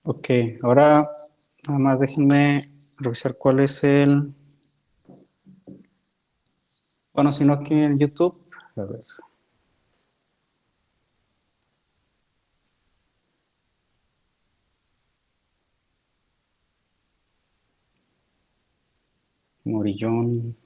Ok, ahora nada más déjenme revisar cuál es el... Bueno, si no aquí en YouTube. A ver. Morillón.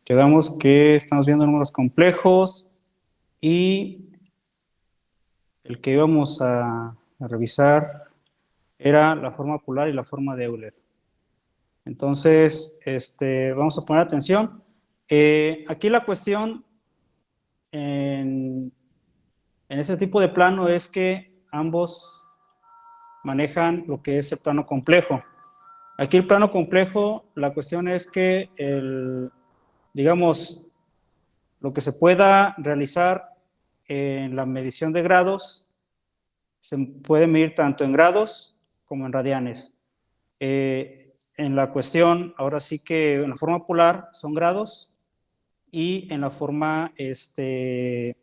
Quedamos que estamos viendo números complejos y el que íbamos a revisar era la forma polar y la forma de Euler. Entonces, vamos a poner atención. Aquí la cuestión en, en este tipo de plano es que ambos manejan lo que es el plano complejo. Aquí el plano complejo, la cuestión es que digamos, lo que se pueda realizar en la medición de grados se puede medir tanto en grados como en radianes. En la cuestión, ahora sí que en la forma polar son grados y en la forma de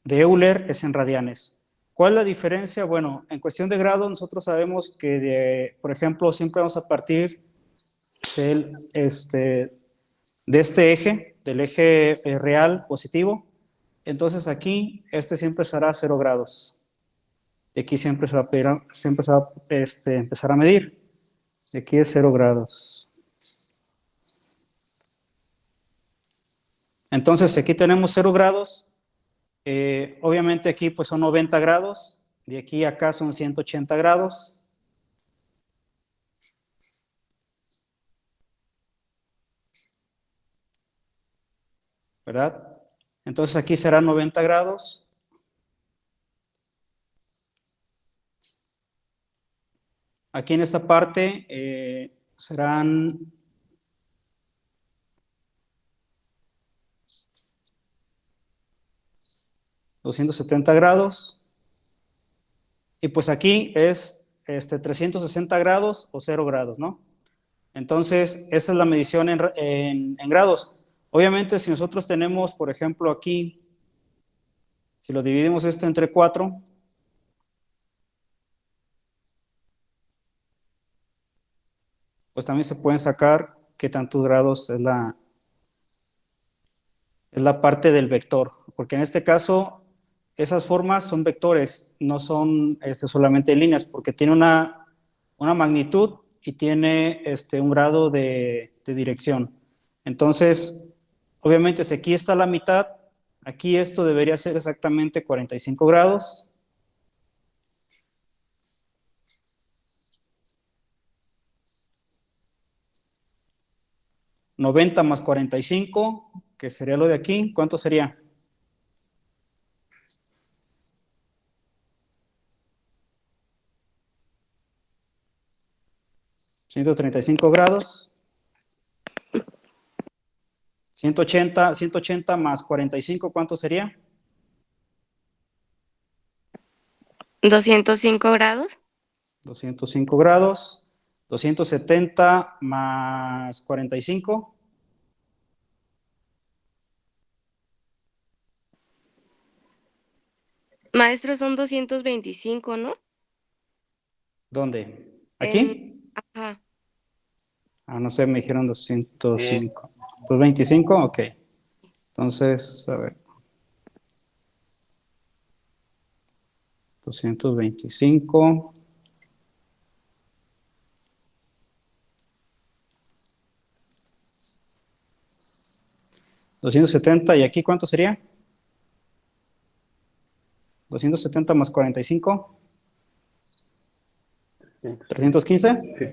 Euler es en radianes. ¿Cuál es la diferencia? Bueno, en cuestión de grado nosotros sabemos que, por ejemplo, siempre vamos a partir del, de este eje, del eje real positivo. Entonces aquí siempre será 0 grados. De aquí siempre se va a, pedir, siempre se va a empezar a medir. De aquí es 0 grados. Entonces aquí tenemos 0 grados. Obviamente aquí pues son 90 grados. De aquí a acá son 180 grados. ¿Verdad? Entonces aquí serán 90 grados. Aquí en esta parte serán 270 grados. Y pues aquí es 360 grados o 0 grados, ¿no? Entonces, esa es la medición en grados. Obviamente, si nosotros tenemos, por ejemplo, aquí, si lo dividimos esto entre 4, pues también se pueden sacar qué tantos grados es la parte del vector. Porque en este caso, esas formas son vectores, no son solamente líneas, porque tiene una magnitud y tiene un grado de dirección. Entonces, obviamente, si aquí está la mitad, aquí esto debería ser exactamente 45 grados. ¿90 más 45, que sería lo de aquí? ¿Cuánto sería? ¿135 grados? 180 más 45, ¿cuánto sería? 205 grados. 205 grados. 270 más 45. Maestro, son 225, ¿no? ¿Dónde? En, ¿Aquí? ajá. Ah, no sé, me dijeron 205. Pues 25, ok. Entonces, a ver. 225. 270, ¿y aquí cuánto sería? 270 más 45. 315. Sí.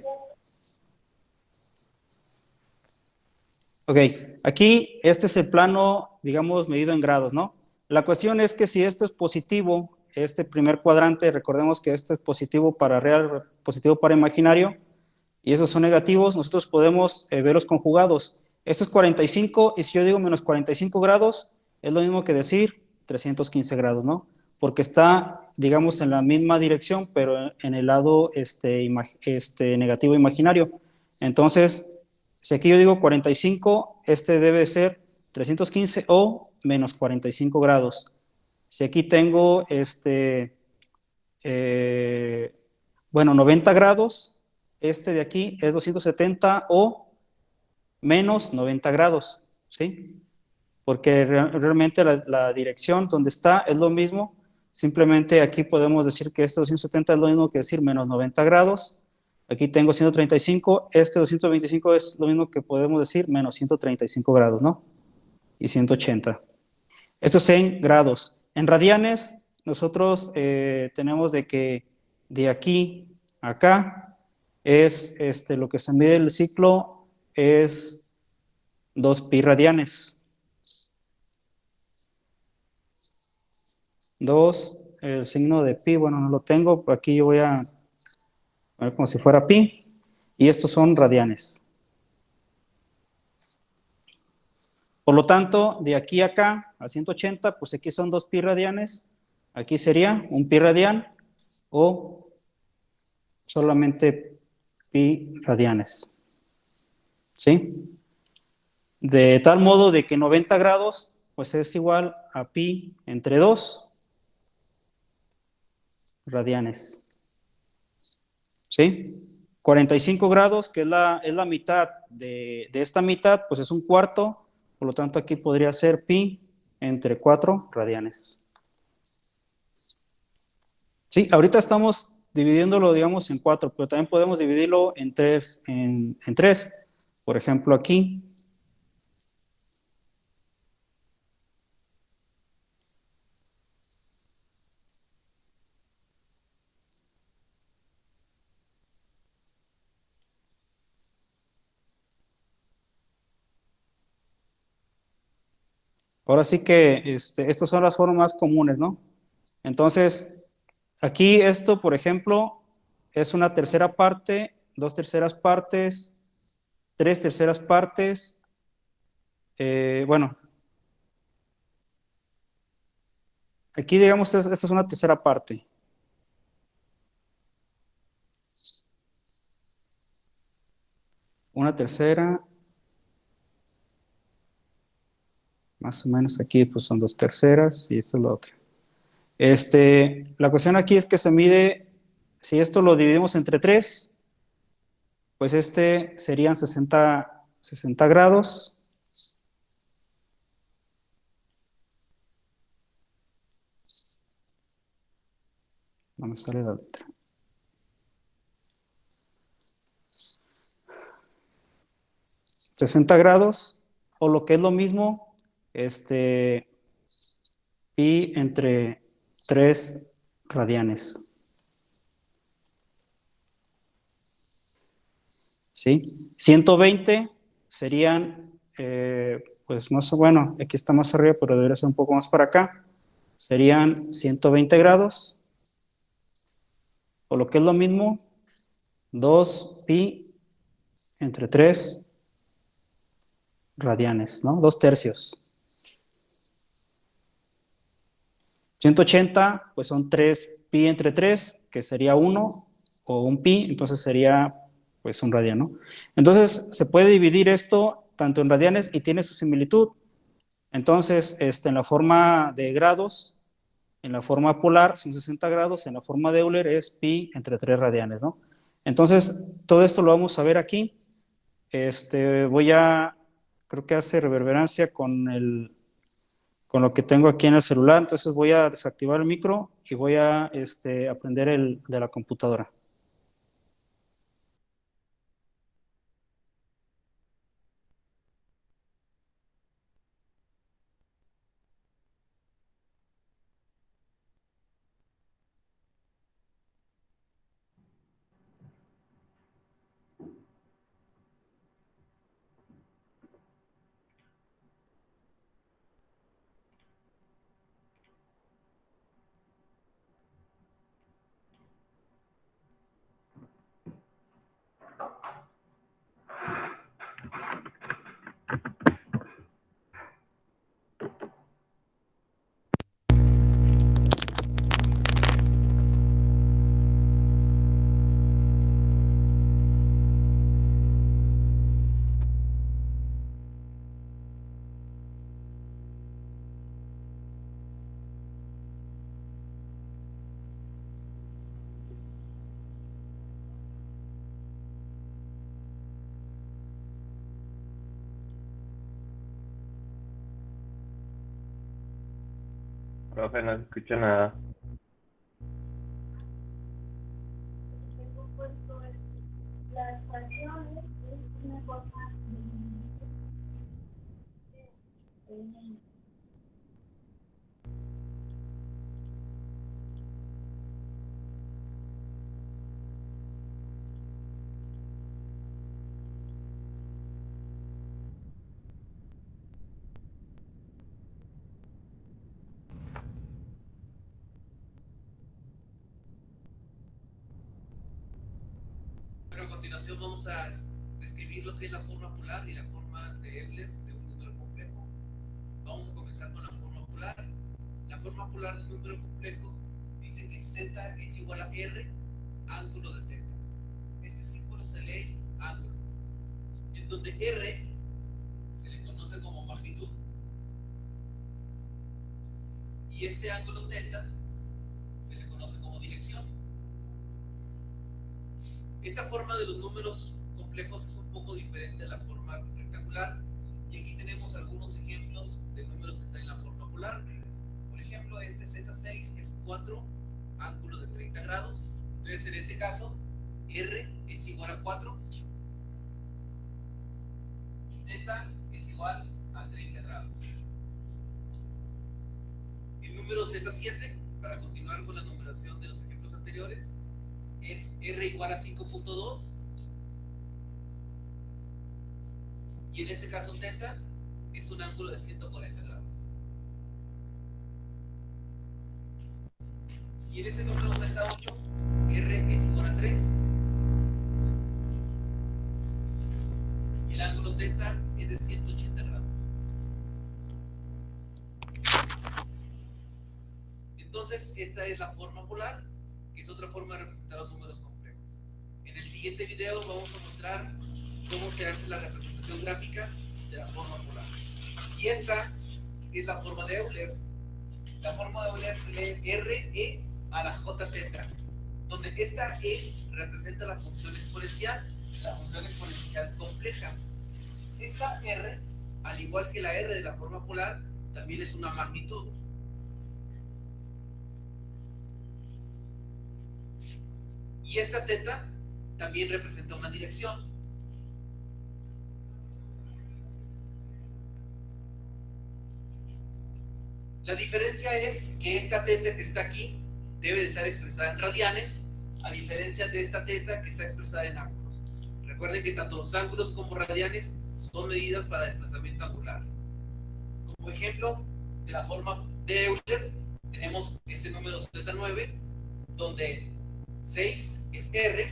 Ok, aquí este es el plano, digamos, medido en grados, ¿no? La cuestión es que si esto es positivo, este primer cuadrante, recordemos que este es positivo para real, positivo para imaginario, y esos son negativos, nosotros podemos verlos conjugados. Esto es 45, y si yo digo menos 45 grados, es lo mismo que decir 315 grados, ¿no? Porque está, digamos, en la misma dirección, pero en el lado negativo imaginario. Entonces, si aquí yo digo 45, este debe ser 315 o menos 45 grados. Si aquí tengo, bueno, 90 grados, este de aquí es 270 o menos 90 grados, ¿sí? Porque realmente la dirección donde está es lo mismo, simplemente aquí podemos decir que este 270 es lo mismo que decir menos 90 grados, aquí tengo 135, este 225 es lo mismo que podemos decir menos 135 grados, ¿no? Y 180. Esto es en grados. En radianes, nosotros tenemos de que de aquí a acá es lo que se mide el ciclo es 2 pi radianes. 2, el signo de pi, bueno, no lo tengo, aquí yo voy a ver como si fuera pi, y estos son radianes. Por lo tanto, de aquí a acá, a 180, pues aquí son 2 pi radianes, aquí sería un pi radian, o solamente pi radianes, ¿sí? De tal modo de que 90 grados, pues es igual a pi entre 2 radianes, ¿sí? 45 grados, que es la mitad de esta mitad, pues es un cuarto, por lo tanto aquí podría ser pi entre 4 radianes. Sí, ahorita estamos dividiéndolo, digamos, en 4, pero también podemos dividirlo en 3, en 3. Por ejemplo, aquí. Ahora sí que estas son las formas más comunes, ¿no? Entonces, aquí esto, por ejemplo, es una tercera parte, 2 terceras partes, 3 terceras partes. Bueno, aquí digamos, esta es una tercera parte. Una tercera, más o menos aquí pues son 2 terceras y esta es la otra. La cuestión aquí es que se mide, si esto lo dividimos entre 3, pues serían 60 grados. No me sale la letra. 60 grados, o lo que es lo mismo, pi entre 3 radianes. ¿Sí? 120 serían, pues más, bueno, aquí está más arriba, pero debería ser un poco más para acá. Serían 120 grados, o lo que es lo mismo, 2 pi entre 3 radianes, ¿no? 2 tercios. 180, pues son 3 pi entre 3, que sería 1, o un pi, entonces sería pues un radiano, ¿no? Entonces se puede dividir esto tanto en radianes y tiene su similitud. Entonces, en la forma de grados, en la forma polar son 60 grados, en la forma de Euler es pi entre 3 radianes, ¿no? Entonces, todo esto lo vamos a ver aquí. Creo que hace reverberancia con lo que tengo aquí en el celular, entonces voy a desactivar el micro y voy a aprender el de la computadora. Profe, no se escucha nada. Pero a continuación vamos a describir lo que es la forma polar y la forma de Euler de un número complejo. Vamos a comenzar con la forma polar. La forma polar de un número complejo dice que z es igual a r ángulo de teta. Este símbolo se lee ángulo, en donde r se le conoce como magnitud y este ángulo teta se le conoce como dirección. Esta forma de los números complejos es un poco diferente a la forma rectangular, y aquí tenemos algunos ejemplos de números que están en la forma polar. Por ejemplo, este z6 es 4 ángulo de 30 grados. Entonces, en ese caso, r es igual a 4 y teta es igual a 30 grados. El número z7, para continuar con la numeración de los ejemplos anteriores, es r igual a 5.2 y en ese caso teta es un ángulo de 140 grados. Y en ese número z8, r es igual a 3 y el ángulo teta es de 180 grados. Entonces, esta es la forma polar, que es otra forma de representar los números complejos. En el siguiente video vamos a mostrar cómo se hace la representación gráfica de la forma polar. Y esta es la forma de Euler. La forma de Euler se lee RE a la J teta, donde esta E representa la función exponencial compleja. Esta R, al igual que la R de la forma polar, también es una magnitud. Y esta teta también representa una dirección. La diferencia es que esta teta que está aquí debe de estar expresada en radianes, a diferencia de esta teta que está expresada en ángulos. Recuerden que tanto los ángulos como radianes son medidas para desplazamiento angular. Como ejemplo de la forma de Euler, tenemos este número Z9, donde 6 es R,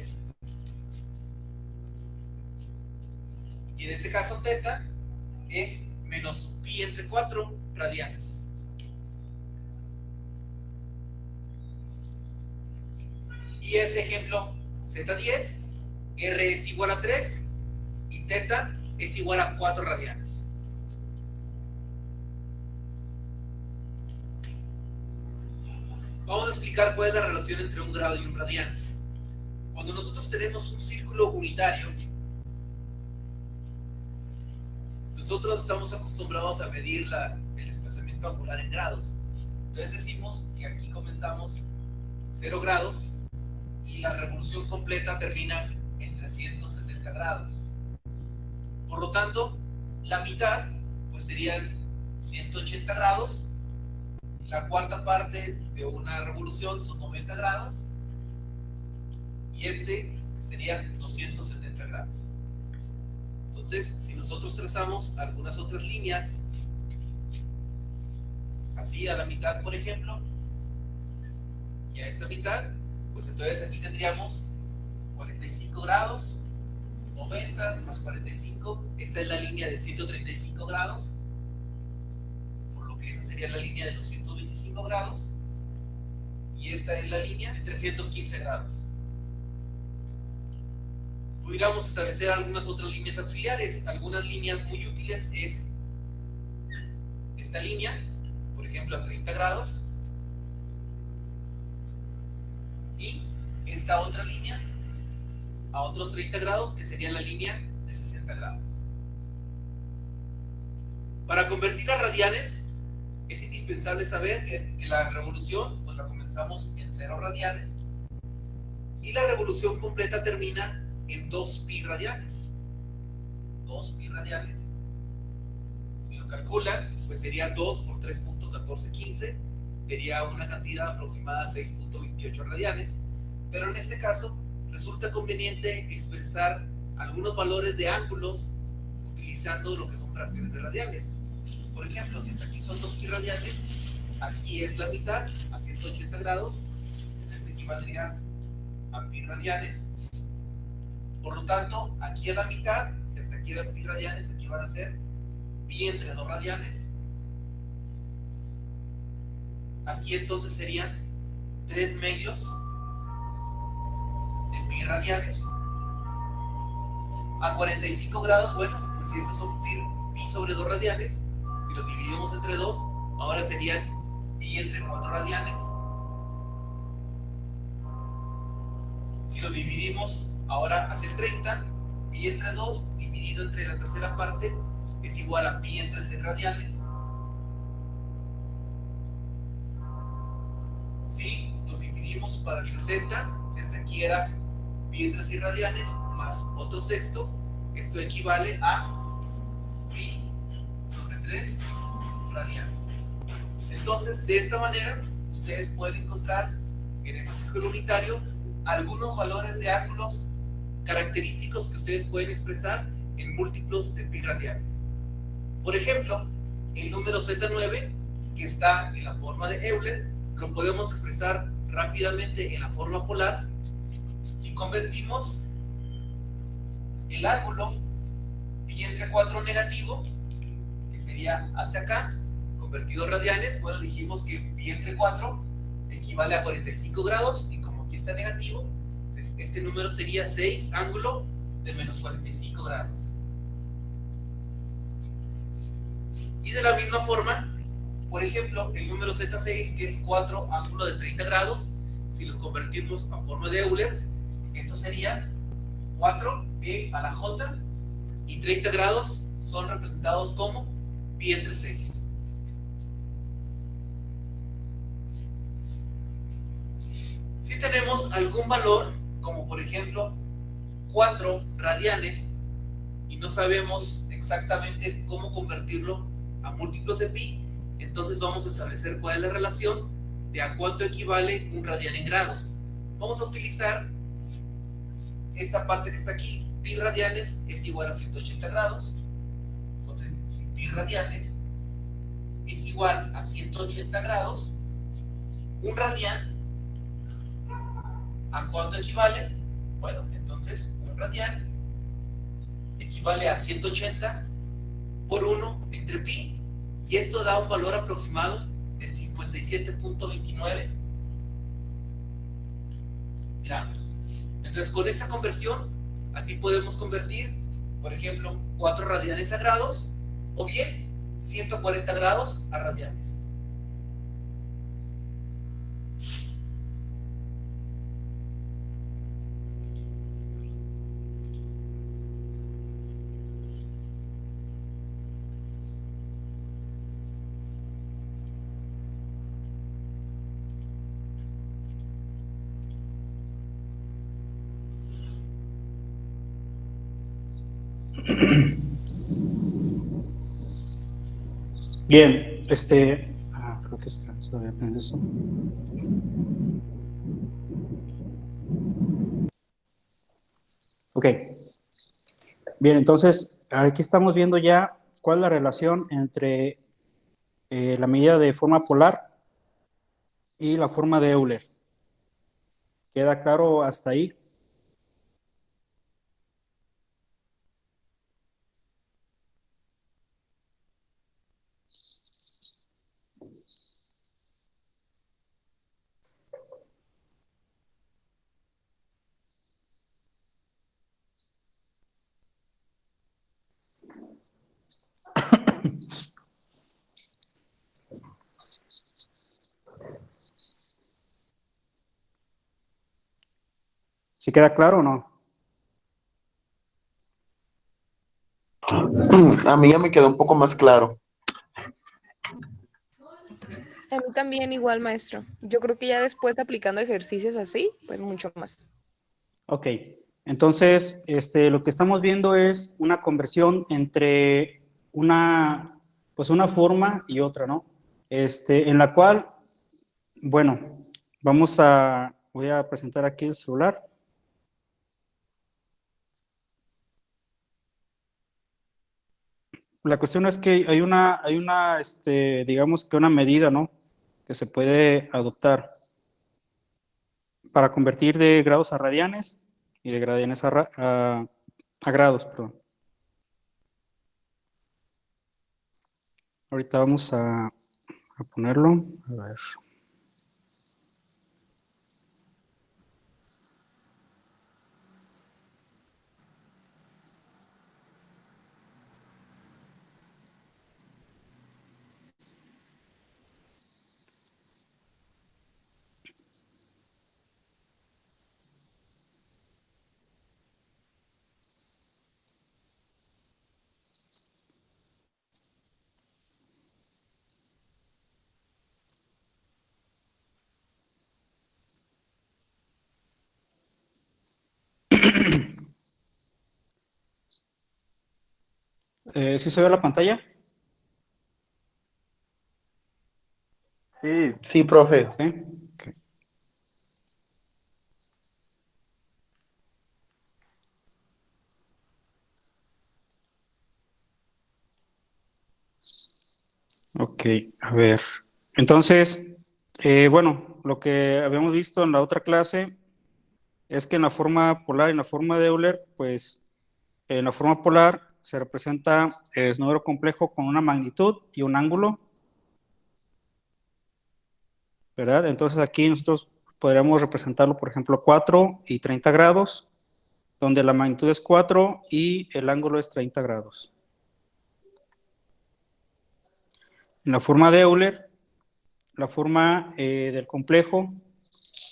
y en este caso teta es menos pi entre 4 radianes. Y este ejemplo Z10, R es igual a 3 y teta es igual a 4 radianes. Vamos a explicar cuál es la relación entre un grado y un radián. Cuando nosotros tenemos un círculo unitario, nosotros estamos acostumbrados a medir el desplazamiento angular en grados. Entonces decimos que aquí comenzamos 0 grados y la revolución completa termina en 360 grados. Por lo tanto, la mitad pues serían 180 grados. La cuarta parte de una revolución son 90 grados y este serían 270 grados. Entonces, si nosotros trazamos algunas otras líneas, así a la mitad, por ejemplo, y a esta mitad, pues entonces aquí tendríamos 45 grados, 90 más 45, esta es la línea de 135 grados, por lo que esa sería la línea de 225 grados, y esta es la línea de 315 grados. Pudiéramos establecer algunas otras líneas auxiliares. Algunas líneas muy útiles es esta línea, por ejemplo a 30 grados, y esta otra línea a otros 30 grados, que sería la línea de 60 grados. Para convertir a radianes, es indispensable saber que la revolución, pues la comenzamos en 0 radianes, y la revolución completa termina en 2 pi radianes. 2 pi radianes. Si lo calculan, pues sería 2 por 3.1415, sería una cantidad aproximada de 6.28 radianes, pero en este caso resulta conveniente expresar algunos valores de ángulos utilizando lo que son fracciones de radianes. Por ejemplo, si hasta aquí son 2 pi radianes, aquí es la mitad, a 180 grados, entonces equivaldría a pi radianes. Por lo tanto, aquí a la mitad, si hasta aquí era pi radianes, aquí van a ser pi entre 2 radianes. Aquí entonces serían 3 medios de pi radianes. A 45 grados, bueno, pues si estos son pi sobre 2 radianes, si los dividimos entre 2, ahora serían pi entre 4 radianes. Si los dividimos ahora hacia el 30, pi entre 2 dividido entre la tercera parte es igual a pi entre 6 radianes. Si los dividimos para el 60, si hasta aquí era pi entre 6 radianes más otro sexto, esto equivale a pi sobre 3 radianes. Entonces, de esta manera, ustedes pueden encontrar en ese círculo unitario algunos valores de ángulos característicos que ustedes pueden expresar en múltiplos de pi radianes. Por ejemplo, el número Z9, que está en la forma de Euler, lo podemos expresar rápidamente en la forma polar si convertimos el ángulo pi entre 4 negativo, que sería hacia acá, convertido a radianes. Bueno, dijimos que pi entre 4 equivale a 45 grados, y como aquí está negativo, pues este número sería 6 ángulo de menos 45 grados. Y de la misma forma, por ejemplo, el número Z6, que es 4 ángulo de 30 grados, si los convertimos a forma de Euler, esto sería 4 pi a la j, y 30 grados son representados como pi entre 6. Si tenemos algún valor, como por ejemplo 4 radianes, y no sabemos exactamente cómo convertirlo a múltiplos de pi, entonces vamos a establecer cuál es la relación de a cuánto equivale un radian en grados. Vamos a utilizar esta parte que está aquí. Pi radianes es igual a 180 grados. Entonces, si pi radianes es igual a 180 grados, un radian, ¿a cuánto equivale? Bueno, entonces un radian equivale a 180 por 1 entre pi, y esto da un valor aproximado de 57.29 gramos. Entonces, con esa conversión, así podemos convertir, por ejemplo, 4 radianes a grados, o bien 140 grados a radianes. Bien, creo que está todavía en eso. Ok. Bien, entonces, aquí estamos viendo ya cuál es la relación entre la medida de forma polar y la forma de Euler. ¿Queda claro hasta ahí? ¿Sí queda claro o no? A mí ya me quedó un poco más claro. A mí también igual, maestro. Yo creo que ya después aplicando ejercicios así, pues mucho más. Ok, entonces lo que estamos viendo es una conversión entre pues una forma y otra, ¿no? En la cual, bueno, voy a presentar aquí el celular. La cuestión es que digamos que una medida, ¿no? Que se puede adoptar para convertir de grados a radianes y de radianes a grados, perdón. Ahorita vamos a ponerlo. A ver. ¿Sí se ve la pantalla? Sí, sí, profe. Sí. Ok. Ok, a ver. Entonces, bueno, lo que habíamos visto en la otra clase es que en la forma polar y en la forma de Euler, pues en la forma polar se representa el número complejo con una magnitud y un ángulo, ¿verdad? Entonces aquí nosotros podríamos representarlo, por ejemplo, 4 y 30 grados, donde la magnitud es 4 y el ángulo es 30 grados. En la forma de Euler, la forma del complejo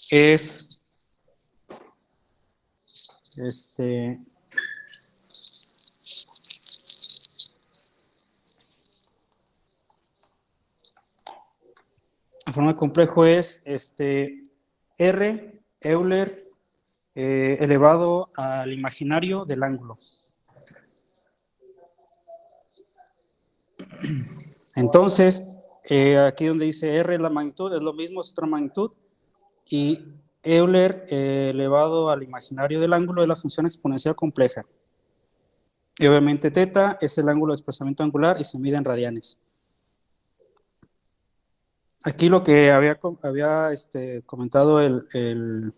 es la forma del complejo es R Euler elevado al imaginario del ángulo. Entonces, aquí donde dice R es la magnitud, es lo mismo, es otra magnitud, y Euler elevado al imaginario del ángulo es la función exponencial compleja. Y obviamente teta es el ángulo de desplazamiento angular y se mide en radianes. Aquí lo que había comentado el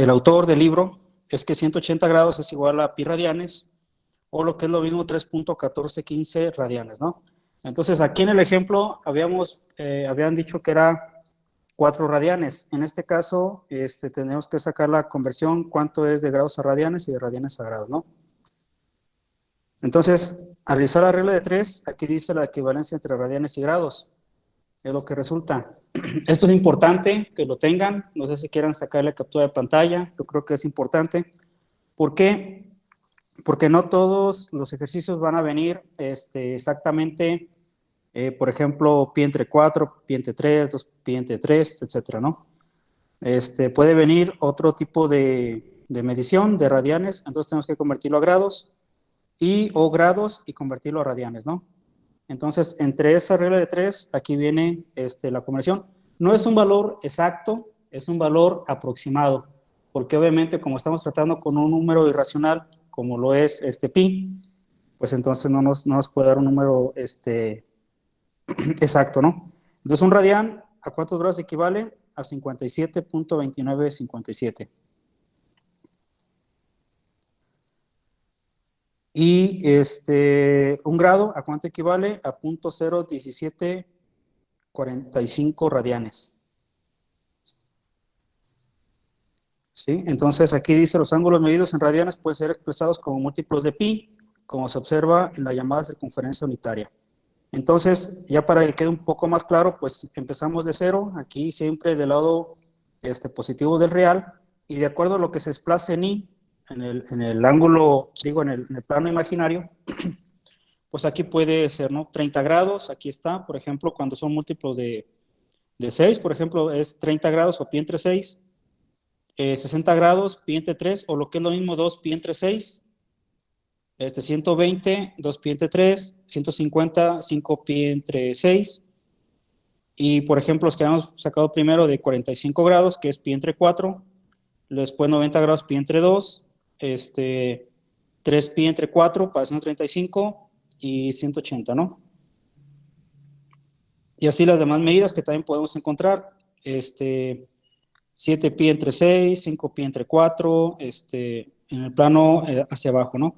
autor del libro es que 180 grados es igual a pi radianes, o lo que es lo mismo 3.1415 radianes, ¿no? Entonces aquí en el ejemplo habían dicho que era 4 radianes. En este caso tenemos que sacar la conversión, cuánto es de grados a radianes y de radianes a grados, ¿no? Entonces, al realizar la regla de 3, aquí dice la equivalencia entre radianes y grados. Es lo que resulta. Esto es importante que lo tengan. No sé si quieran sacarle captura de pantalla. Yo creo que es importante. ¿Por qué? Porque no todos los ejercicios van a venir exactamente, por ejemplo, pi entre 4, pi entre 3, 2 pi entre 3, etcétera, ¿no? Puede venir otro tipo de medición de radianes, entonces tenemos que convertirlo a grados o grados y convertirlo a radianes, ¿no? Entonces, entre esa regla de 3, aquí viene la conversión. No es un valor exacto, es un valor aproximado, porque obviamente como estamos tratando con un número irracional, como lo es pi, pues entonces no nos puede dar un número exacto, ¿no? Entonces, un radián, ¿a cuántos grados equivale? A 57.2957. Y un grado, ¿a cuánto equivale? A 0.01745 radianes. ¿Sí? Entonces aquí dice los ángulos medidos en radianes pueden ser expresados como múltiplos de pi, como se observa en la llamada circunferencia unitaria. Entonces, ya para que quede un poco más claro, pues empezamos de cero, aquí siempre del lado positivo del real, y de acuerdo a lo que se desplace en i, en el ángulo, digo, en el plano imaginario, pues aquí puede ser, ¿no? 30 grados, aquí está, por ejemplo, cuando son múltiplos de 6, por ejemplo, es 30 grados o pi entre 6, 60 grados, pi entre 3, o lo que es lo mismo, 2 pi entre 6, 120, 2 pi entre 3, 150, 5 pi entre 6, y por ejemplo, los que hemos sacado primero de 45 grados, que es pi entre 4, después 90 grados pi entre 2, 3 pi entre 4 para 135 y 180, ¿no? Y así las demás medidas que también podemos encontrar, 7 pi entre 6, 5 pi entre 4, en el plano hacia abajo, ¿no?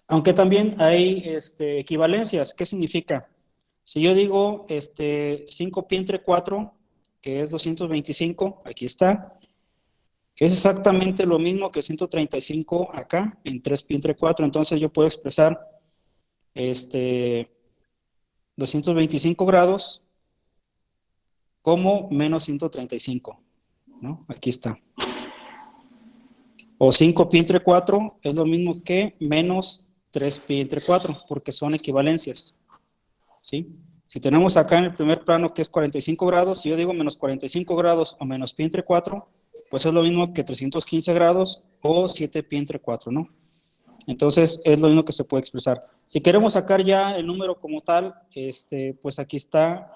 Aunque también hay equivalencias. ¿Qué significa? Si yo digo 5 pi entre 4, que es 225, aquí está, es exactamente lo mismo que 135 acá, en 3 pi entre 4, entonces yo puedo expresar 225 grados como menos 135, ¿no? Aquí está. O 5 pi entre 4 es lo mismo que menos 3 pi entre 4, porque son equivalencias, ¿sí? Si tenemos acá en el primer plano que es 45 grados, si yo digo menos 45 grados o menos pi entre 4, pues es lo mismo que 315 grados o 7 pi entre 4, ¿no? Entonces es lo mismo que se puede expresar. Si queremos sacar ya el número como tal, pues aquí está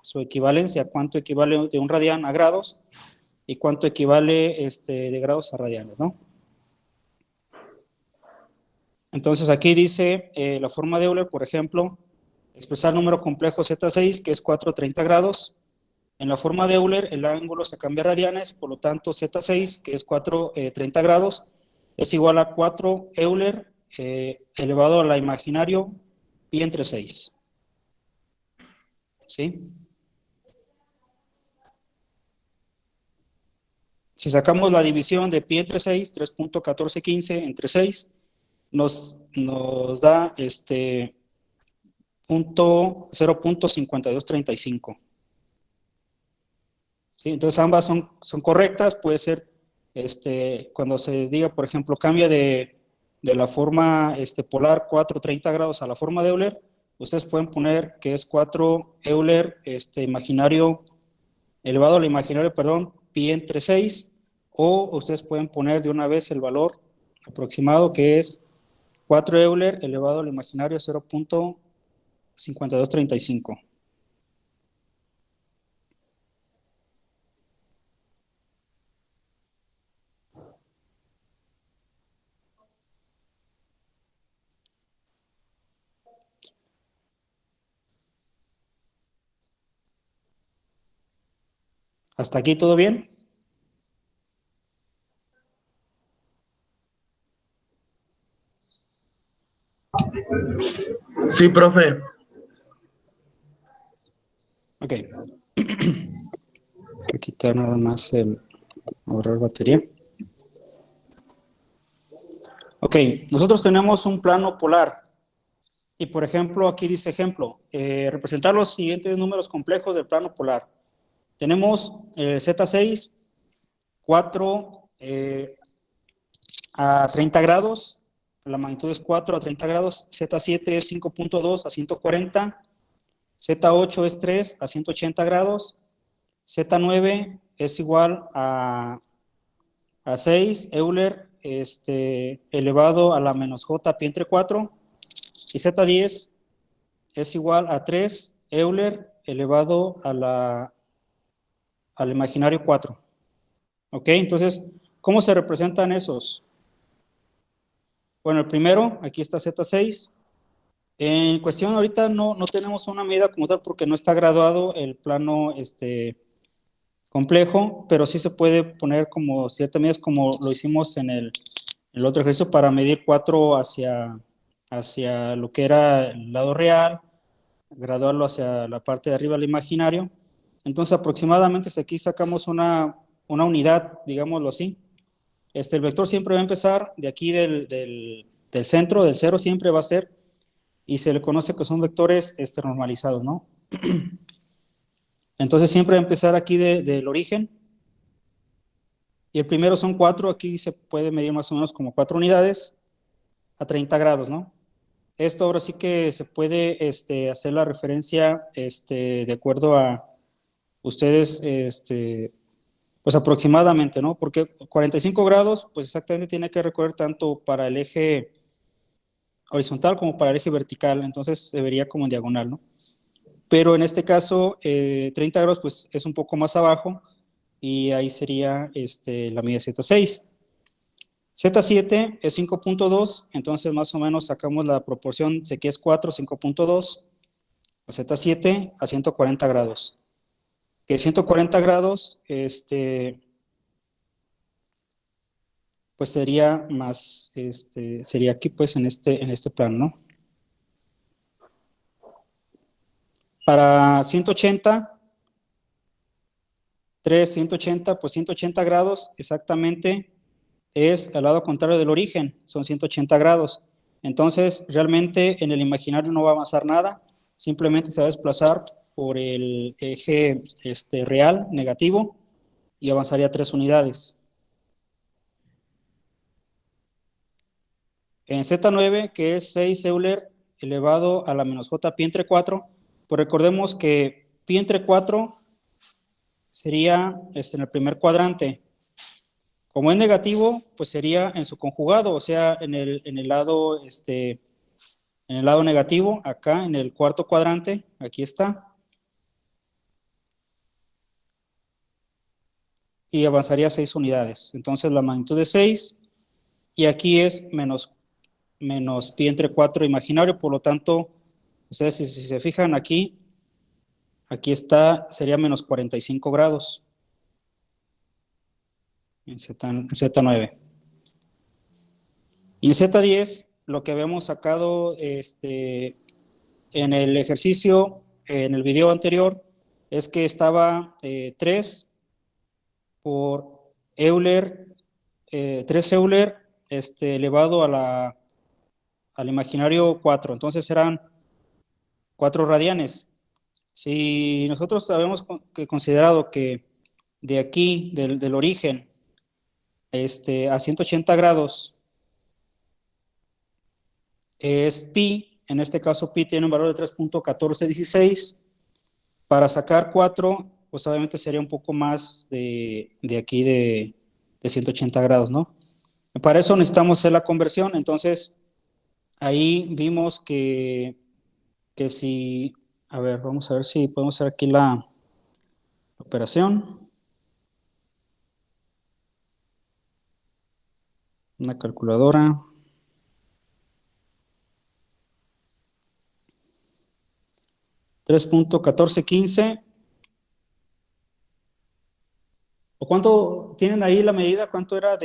su equivalencia, cuánto equivale de un radián a grados y cuánto equivale de grados a radianes, ¿no? Entonces aquí dice la forma de Euler, por ejemplo, expresar número complejo Z6, que es 430 grados. En la forma de Euler, el ángulo se cambia a radianes, por lo tanto Z6, que es 430 grados, es igual a 4 Euler elevado a la imaginario pi entre 6. ¿Sí? Si sacamos la división de pi entre 6, 3.1415 entre 6, nos da 0.5235. ¿Sí? Entonces ambas son correctas. Puede ser cuando se diga, por ejemplo, cambia de la forma polar 430 grados a la forma de Euler, ustedes pueden poner que es 4 Euler imaginario elevado al imaginario, perdón, pi entre 6, o ustedes pueden poner de una vez el valor aproximado que es 4 Euler elevado al imaginario 0.5235. ¿Hasta aquí todo bien? Sí, profe. Ok. Voy a quitar nada más el ahorrar batería. Ok, nosotros tenemos un plano polar. Y por ejemplo, aquí dice ejemplo, representar los siguientes números complejos del plano polar. Tenemos Z6, 4 a 30 grados, la magnitud es 4 a 30 grados, Z7 es 5.2 a 140, Z8 es 3 a 180 grados, Z9 es igual a 6 Euler elevado a la menos J pi entre 4, y Z10 es igual a 3 Euler elevado al imaginario 4. ¿Ok? Entonces, ¿cómo se representan esos? Bueno, el primero, aquí está Z6. En cuestión ahorita no tenemos una medida como tal porque no está graduado el plano complejo, pero sí se puede poner como ciertas medidas como lo hicimos en el otro ejercicio para medir 4 hacia lo que era el lado real, graduarlo hacia la parte de arriba del imaginario. Entonces aproximadamente si aquí sacamos una unidad, digámoslo así, el vector siempre va a empezar de aquí del centro, del cero siempre va a ser, y se le conoce que son vectores normalizados, ¿no? Entonces siempre va a empezar aquí del origen, y el primero son 4, aquí se puede medir más o menos como 4 unidades a 30 grados, ¿no? Esto ahora sí que se puede hacer la referencia de acuerdo a ustedes, pues aproximadamente, ¿no? Porque 45 grados, pues exactamente tiene que recorrer tanto para el eje horizontal como para el eje vertical, entonces se vería como en diagonal, ¿no? Pero en este caso, 30 grados, pues es un poco más abajo y ahí sería la medida Z6. Z7 es 5.2, entonces más o menos sacamos la proporción, sé que es 4, 5.2, Z7 a 140 grados. Que 140 grados, pues sería más, sería aquí pues en este plano, ¿no? Para 180, 180, pues 180 grados exactamente es al lado contrario del origen, son 180 grados. Entonces, realmente en el imaginario no va a avanzar nada, simplemente se va a desplazar por el eje real, negativo, y avanzaría 3 unidades. En Z9, que es 6 Euler elevado a la menos J pi entre 4, pues recordemos que pi entre 4 sería en el primer cuadrante. Como es negativo, pues sería en su conjugado, o sea, en el lado negativo, acá en el cuarto cuadrante, aquí está. Y avanzaría 6 unidades. Entonces la magnitud es 6 y aquí es menos pi entre 4 imaginario, por lo tanto, ustedes si se fijan aquí está, sería menos 45 grados en Z9. Y en Z10, lo que habíamos sacado en el ejercicio, en el video anterior, es que estaba 3 por Euler, 3 Euler elevado al imaginario 4. Entonces eran 4 radianes. Si nosotros habíamos considerado que de aquí, del origen, a 180 grados es pi, en este caso pi tiene un valor de 3.1416, para sacar 4, pues obviamente sería un poco más de aquí de 180 grados, ¿no? Para eso necesitamos hacer la conversión, entonces ahí vimos que si, a ver, vamos a ver si podemos hacer aquí la operación. Una calculadora. $3.1415. ¿O cuánto tienen ahí la medida? ¿Cuánto era a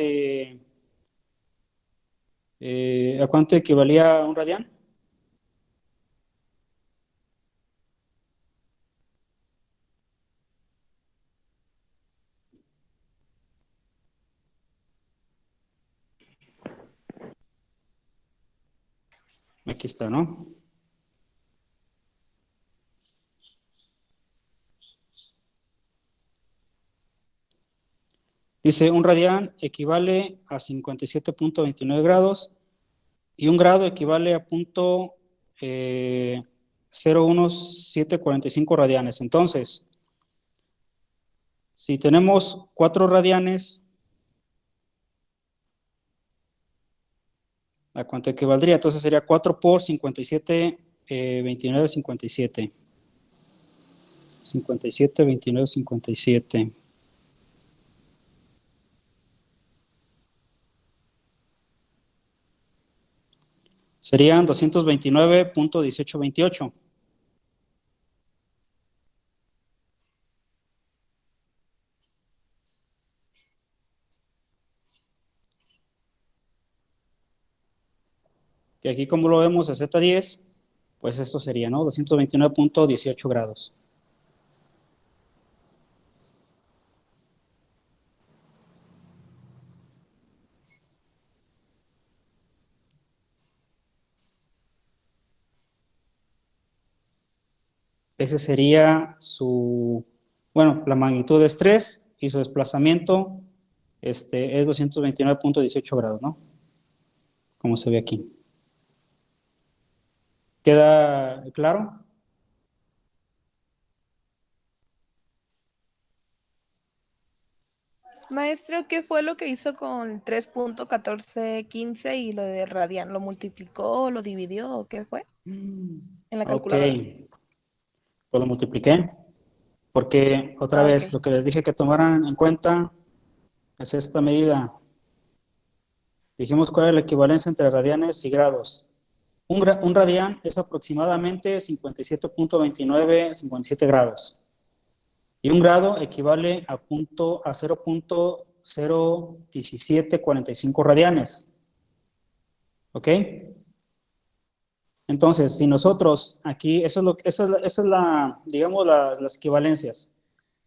cuánto equivalía un radián? Aquí está, ¿no? Dice, un radián equivale a 57.29 grados y un grado equivale a 0.01745 radianes. Entonces, si tenemos 4 radianes, ¿a cuánto equivaldría? Entonces sería 4 por 57, 29, 57. 57, 29, 57. Serían 229.1828. Que aquí como lo vemos a Z10, pues esto sería, ¿no? 229.18 grados. Ese sería bueno, la magnitud es 3 y su desplazamiento es 229.18 grados, ¿no? Como se ve aquí. ¿Queda claro? Maestro, ¿qué fue lo que hizo con 3.1415 y lo de radian? ¿Lo multiplicó, lo dividió o qué fue en la Ok, calculadora? pues lo multipliqué, porque otra Ah, ok. vez lo que les dije que tomaran en cuenta es esta medida. Dijimos cuál es la equivalencia entre radianes y grados. Un radián es aproximadamente 57.2957 grados. Y un grado equivale a 0.01745 radianes. ¿Ok? Entonces, si nosotros aquí, eso es digamos, las equivalencias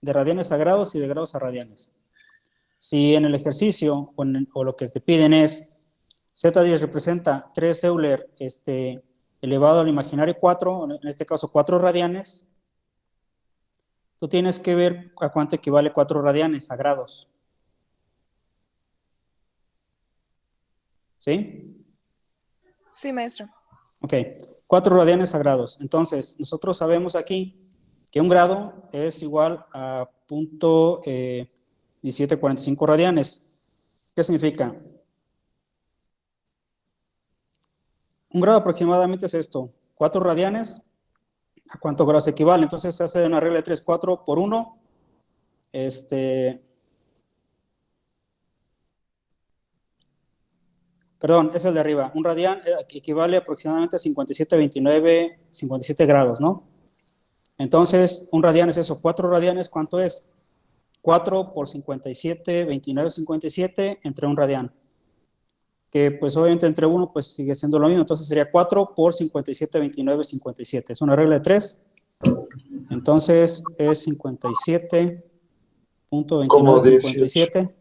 de radianes a grados y de grados a radianes. Si en el ejercicio o lo que te piden es Z10 representa 3 Euler elevado al imaginario 4, en este caso 4 radianes, tú tienes que ver a cuánto equivale 4 radianes a grados. ¿Sí? Sí, maestro. Ok, 4 radianes a grados. Entonces, nosotros sabemos aquí que un grado es igual a 0.1745 radianes. ¿Qué significa? Un grado aproximadamente es esto, 4 radianes, ¿a cuántos grados equivale? Entonces se hace una regla de 3, 4 por 1, perdón, es el de arriba. Un radián equivale aproximadamente a 57,29, 57 grados, ¿no? Entonces, un radián es eso, 4 radianes, ¿cuánto es? 4 por 57, 29, 57, entre un radián. Que pues obviamente entre 1 pues sigue siendo lo mismo, entonces sería 4 por 57, 29, 57. Es una regla de 3, entonces es 57.29, Como 18. 57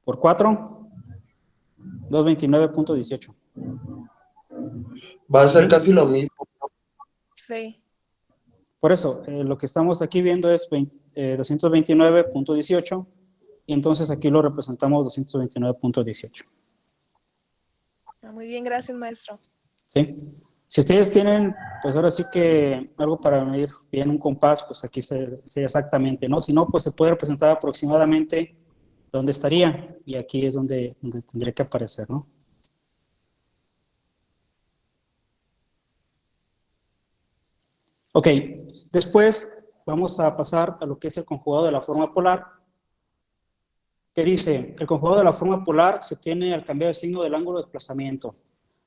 por 4, 229.18. Va a ser ¿Sí? casi lo mismo. Sí. Por eso, lo que estamos aquí viendo es 229.18 y entonces aquí lo representamos 229.18. Muy bien, gracias, maestro. ¿Sí? Si ustedes tienen, pues ahora sí que algo para medir bien un compás, pues aquí sería exactamente, ¿no? Si no, pues se puede representar aproximadamente dónde estaría y aquí es donde tendría que aparecer, ¿no? Ok, después vamos a pasar a lo que es el conjugado de la forma polar, que dice, el conjugado de la forma polar se obtiene al cambiar el signo del ángulo de desplazamiento.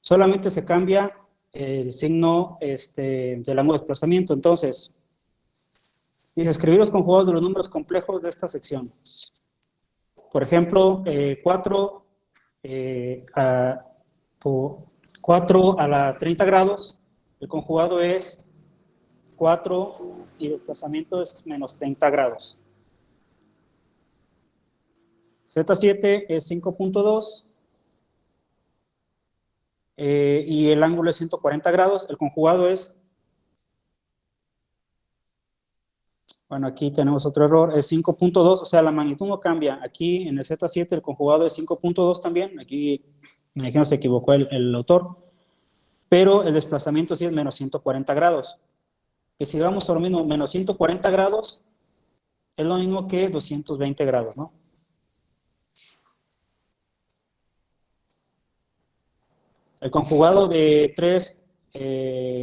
Solamente se cambia el signo del ángulo de desplazamiento. Entonces, dice, escribir los conjugados de los números complejos de esta sección. Por ejemplo, 4 a la 30 grados, el conjugado es 4 y el desplazamiento es menos 30 grados. Z7 es 5.2 y el ángulo es 140 grados. El conjugado es, bueno, aquí tenemos otro error, es 5.2, o sea, la magnitud no cambia. Aquí en el Z7 el conjugado es 5.2 también, aquí me imagino se equivocó el autor, pero el desplazamiento sí es menos 140 grados. Que si vamos a lo mismo, menos 140 grados es lo mismo que 220 grados, ¿no? El conjugado de 3,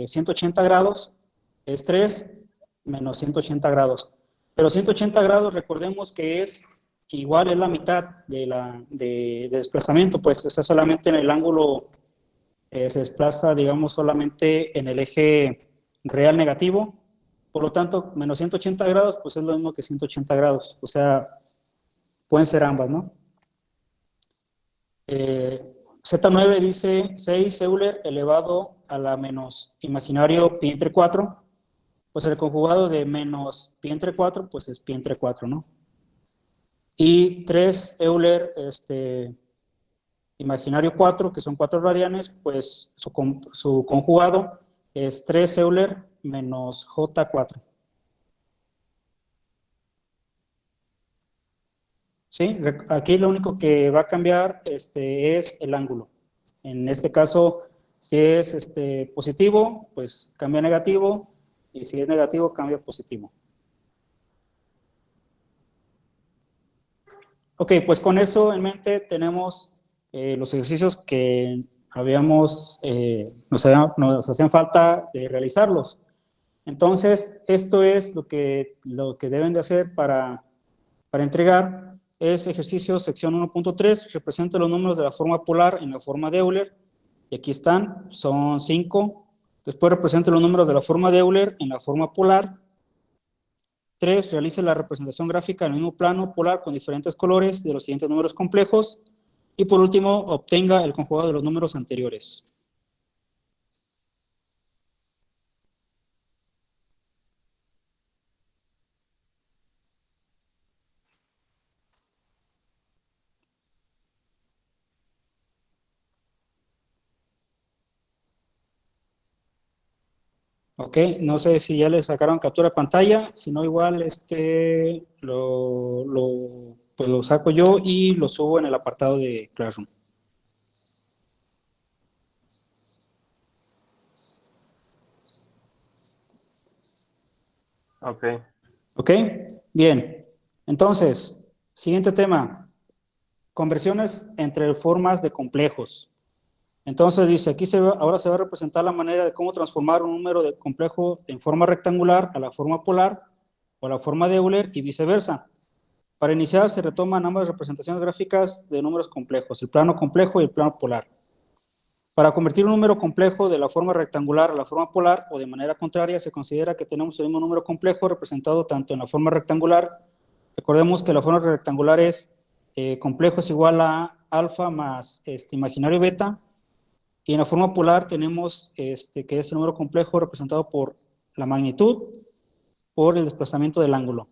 180 grados es 3 menos 180 grados. Pero 180 grados, recordemos que es igual, es la mitad de desplazamiento, pues está solamente en el ángulo, se desplaza, digamos, solamente en el eje real negativo. Por lo tanto, menos 180 grados, pues es lo mismo que 180 grados. O sea, pueden ser ambas, ¿no? Z9 dice 6 Euler elevado a la menos imaginario pi entre 4, pues el conjugado de menos pi entre 4, pues es pi entre 4, ¿no? Y 3 Euler imaginario 4, que son 4 radianes, pues su conjugado es 3 Euler menos J4. ¿Sí? Aquí lo único que va a cambiar es el ángulo. En este caso, Si es positivo, pues cambia a negativo, y si es negativo, cambia a positivo. Ok, pues con eso en mente tenemos los ejercicios que nos hacían falta de realizarlos. Entonces, esto es lo que deben de hacer para entregar. Es ejercicio sección 1.3, representa los números de la forma polar en la forma de Euler, y aquí están, son 5. Después representa los números de la forma de Euler en la forma polar. 3. Realice la representación gráfica en el mismo plano polar con diferentes colores de los siguientes números complejos. Y por último, obtenga el conjugado de los números anteriores. Ok, no sé si ya le sacaron captura de pantalla, si no igual pues lo saco yo y lo subo en el apartado de Classroom. Ok. Ok, bien. Entonces, siguiente tema, conversiones entre formas de complejos. Entonces dice, aquí ahora se va a representar la manera de cómo transformar un número de complejo en forma rectangular a la forma polar o a la forma de Euler y viceversa. Para iniciar se retoman ambas representaciones gráficas de números complejos, el plano complejo y el plano polar. Para convertir un número complejo de la forma rectangular a la forma polar o de manera contraria, se considera que tenemos el mismo número complejo representado tanto en la forma rectangular. Recordemos que la forma rectangular es complejo es igual a alfa más imaginario beta. Y en la forma polar tenemos que es el número complejo representado por la magnitud por el desplazamiento del ángulo.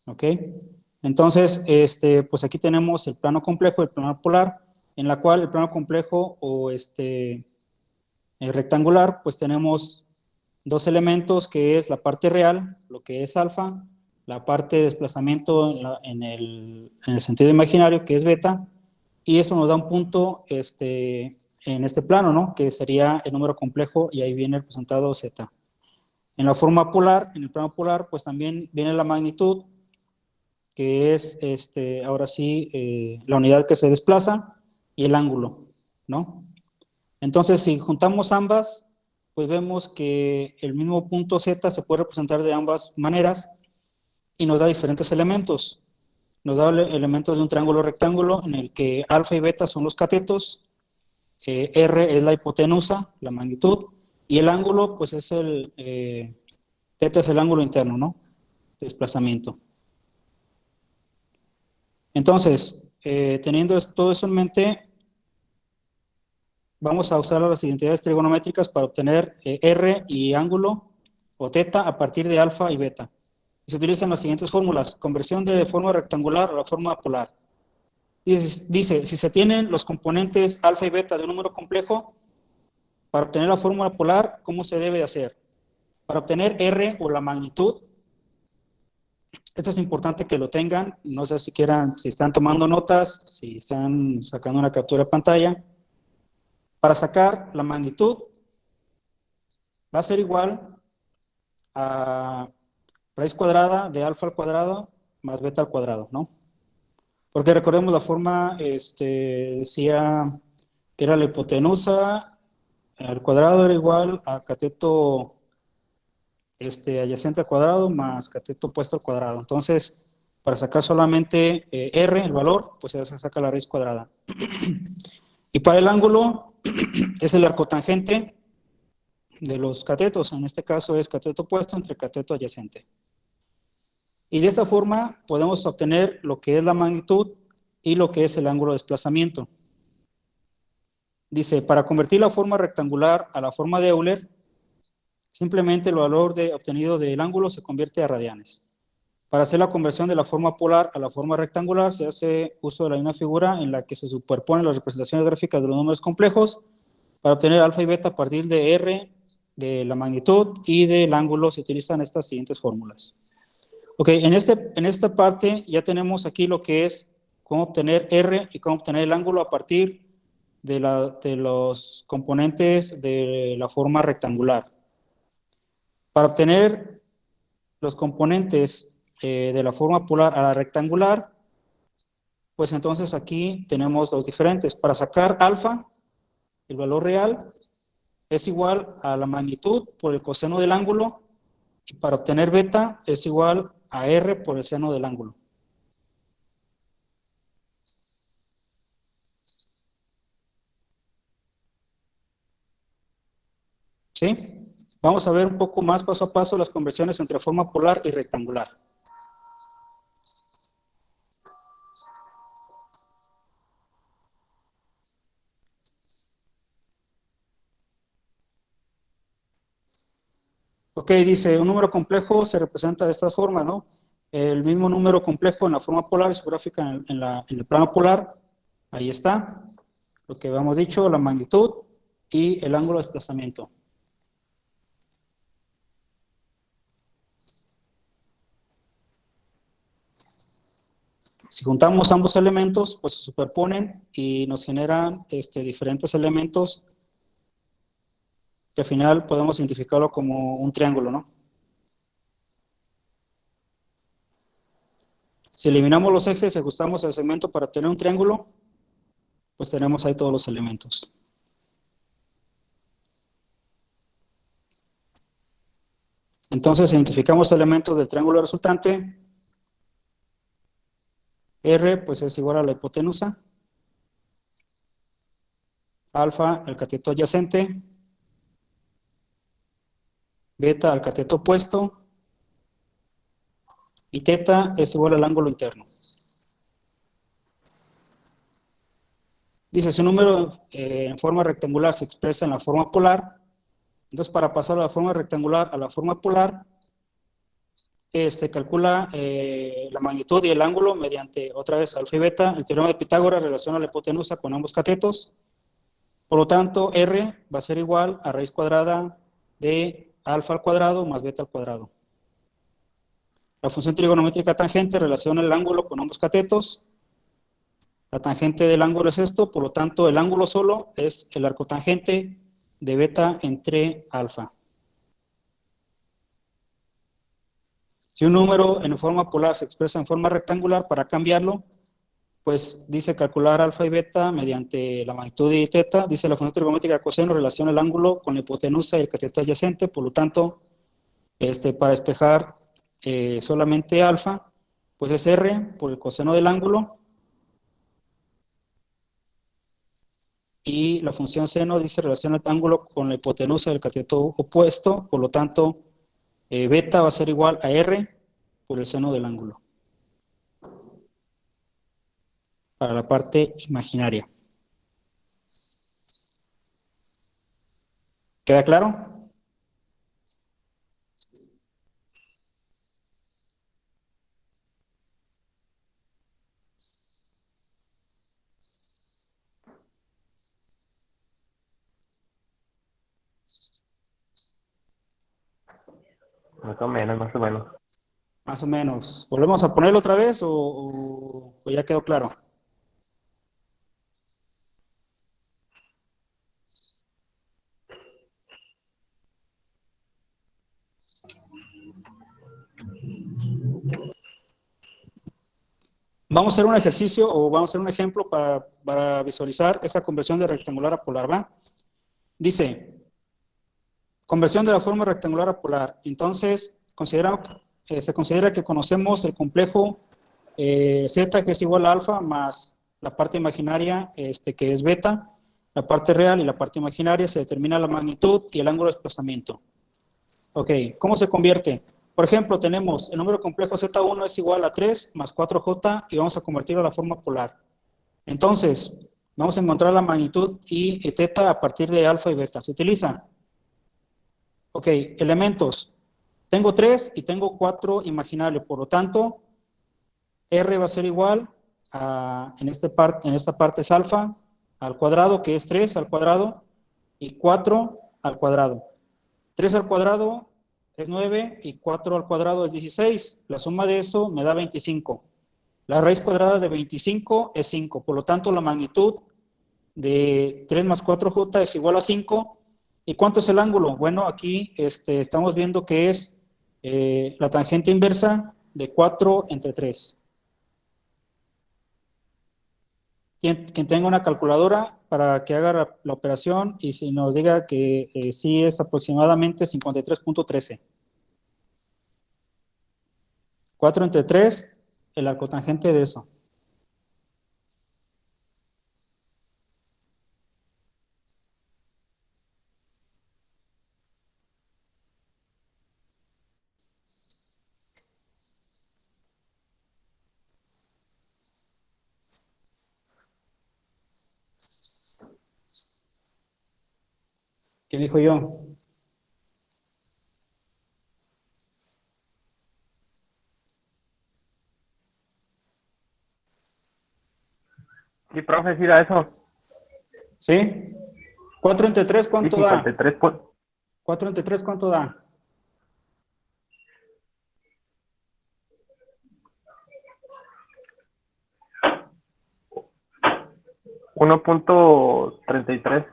¿Ok? Entonces, pues aquí tenemos el plano complejo y el plano polar, en la cual el plano complejo o el rectangular, pues tenemos dos elementos, que es la parte real, lo que es alfa, la parte de desplazamiento en el sentido imaginario, que es beta, y eso nos da un punto en este plano, ¿no? Que sería el número complejo, y ahí viene representado z. En la forma polar, en el plano polar, pues también viene la magnitud, que es ahora sí la unidad que se desplaza, y el ángulo, ¿no? Entonces, si juntamos ambas, pues vemos que el mismo punto z se puede representar de ambas maneras y nos da diferentes elementos. Nos da elementos de un triángulo rectángulo en el que alfa y beta son los catetos, R es la hipotenusa, la magnitud, y el ángulo, pues es θ es el ángulo interno, ¿no? Desplazamiento. Entonces, teniendo todo eso en mente, vamos a usar las identidades trigonométricas para obtener R y ángulo o θ a partir de alfa y beta. Se utilizan las siguientes fórmulas: conversión de forma rectangular a la forma polar. Dice, si se tienen los componentes alfa y beta de un número complejo, para obtener la fórmula polar, ¿cómo se debe de hacer? Para obtener R o la magnitud, esto es importante que lo tengan, no sé si están tomando notas, si están sacando una captura de pantalla. Para sacar la magnitud, va a ser igual a raíz cuadrada de alfa al cuadrado más beta al cuadrado, ¿no? Porque recordemos la forma, decía que era la hipotenusa al cuadrado era igual a cateto adyacente al cuadrado más cateto opuesto al cuadrado. Entonces, para sacar solamente R, el valor, pues se saca la raíz cuadrada. Y para el ángulo, es el arcotangente de los catetos. En este caso es cateto opuesto entre cateto adyacente. Y de esa forma podemos obtener lo que es la magnitud y lo que es el ángulo de desplazamiento. Dice, para convertir la forma rectangular a la forma de Euler, simplemente el valor obtenido del ángulo se convierte a radianes. Para hacer la conversión de la forma polar a la forma rectangular, se hace uso de la misma figura en la que se superponen las representaciones gráficas de los números complejos. Para obtener alfa y beta a partir de R, de la magnitud y del ángulo, se utilizan estas siguientes fórmulas. Ok, en esta parte ya tenemos aquí lo que es cómo obtener R y cómo obtener el ángulo a partir de los componentes de la forma rectangular. Para obtener los componentes de la forma polar a la rectangular, pues entonces aquí tenemos dos diferentes. Para sacar alfa, el valor real es igual a la magnitud por el coseno del ángulo, y para obtener beta es igual a R por el seno del ángulo. ¿Sí? Vamos a ver un poco más paso a paso las conversiones entre forma polar y rectangular. Ok, dice, un número complejo se representa de esta forma, ¿no? El mismo número complejo en la forma polar y su gráfica en el plano polar, ahí está, lo que habíamos dicho, la magnitud y el ángulo de desplazamiento. Si juntamos ambos elementos, pues se superponen y nos generan diferentes elementos que al final podemos identificarlo como un triángulo, ¿no? Si eliminamos los ejes y ajustamos el segmento para obtener un triángulo, pues tenemos ahí todos los elementos. Entonces identificamos elementos del triángulo resultante. R pues es igual a la hipotenusa. Alfa, el cateto adyacente. Beta, el cateto opuesto. Y teta es igual al ángulo interno. Dice, si un número en forma rectangular se expresa en la forma polar, entonces para pasar de la forma rectangular a la forma polar, se calcula la magnitud y el ángulo mediante, otra vez, alfa y beta. El teorema de Pitágoras relaciona la hipotenusa con ambos catetos. Por lo tanto, R va a ser igual a raíz cuadrada de alfa al cuadrado más beta al cuadrado. La función trigonométrica tangente relaciona el ángulo con ambos catetos. La tangente del ángulo es esto, por lo tanto, el ángulo solo es el arcotangente de beta entre alfa. Si un número en forma polar se expresa en forma rectangular, para cambiarlo, pues dice calcular alfa y beta mediante la magnitud y teta. Dice la función trigonométrica coseno relaciona el ángulo con la hipotenusa y el cateto adyacente. Por lo tanto, para despejar solamente alfa, pues es R por el coseno del ángulo. Y la función seno dice relaciona el ángulo con la hipotenusa del cateto opuesto. Por lo tanto, beta va a ser igual a R por el seno del ángulo. Para la parte imaginaria. ¿Queda claro? Más o menos, más o menos. Más o menos. ¿Volvemos a ponerlo otra vez o ya quedó claro? Vamos a hacer un ejercicio o vamos a hacer un ejemplo para visualizar esta conversión de rectangular a polar, ¿va? Dice, conversión de la forma rectangular a polar. Entonces, se considera que conocemos el complejo Z, que es igual a alfa, más la parte imaginaria, que es beta. La parte real y la parte imaginaria se determina la magnitud y el ángulo de desplazamiento. Ok, ¿cómo se convierte? Por ejemplo, tenemos el número complejo Z1 es igual a 3 más 4J y vamos a convertirlo a la forma polar. Entonces, vamos a encontrar la magnitud y teta a partir de alfa y beta. ¿Se utiliza? Ok, elementos. Tengo 3 y tengo 4 imaginarios, por lo tanto, R va a ser igual a, en esta parte es alfa al cuadrado, que es 3 al cuadrado, y 4 al cuadrado. 3 al cuadrado es 9 y 4 al cuadrado es 16. La suma de eso me da 25. La raíz cuadrada de 25 es 5. Por lo tanto, la magnitud de 3 más 4j es igual a 5. ¿Y cuánto es el ángulo? Bueno, aquí estamos viendo que es la tangente inversa de 4 entre 3. Quien tenga una calculadora para que haga la operación y si nos diga que sí es aproximadamente 53.13. 4 entre 3, el arcotangente de eso. ¿Qué dijo yo? Sí, profe, sí da eso. ¿Sí? 4 entre 3, Sí, ¿cuánto da? 53. 4 entre 3, ¿cuánto da? 1.33.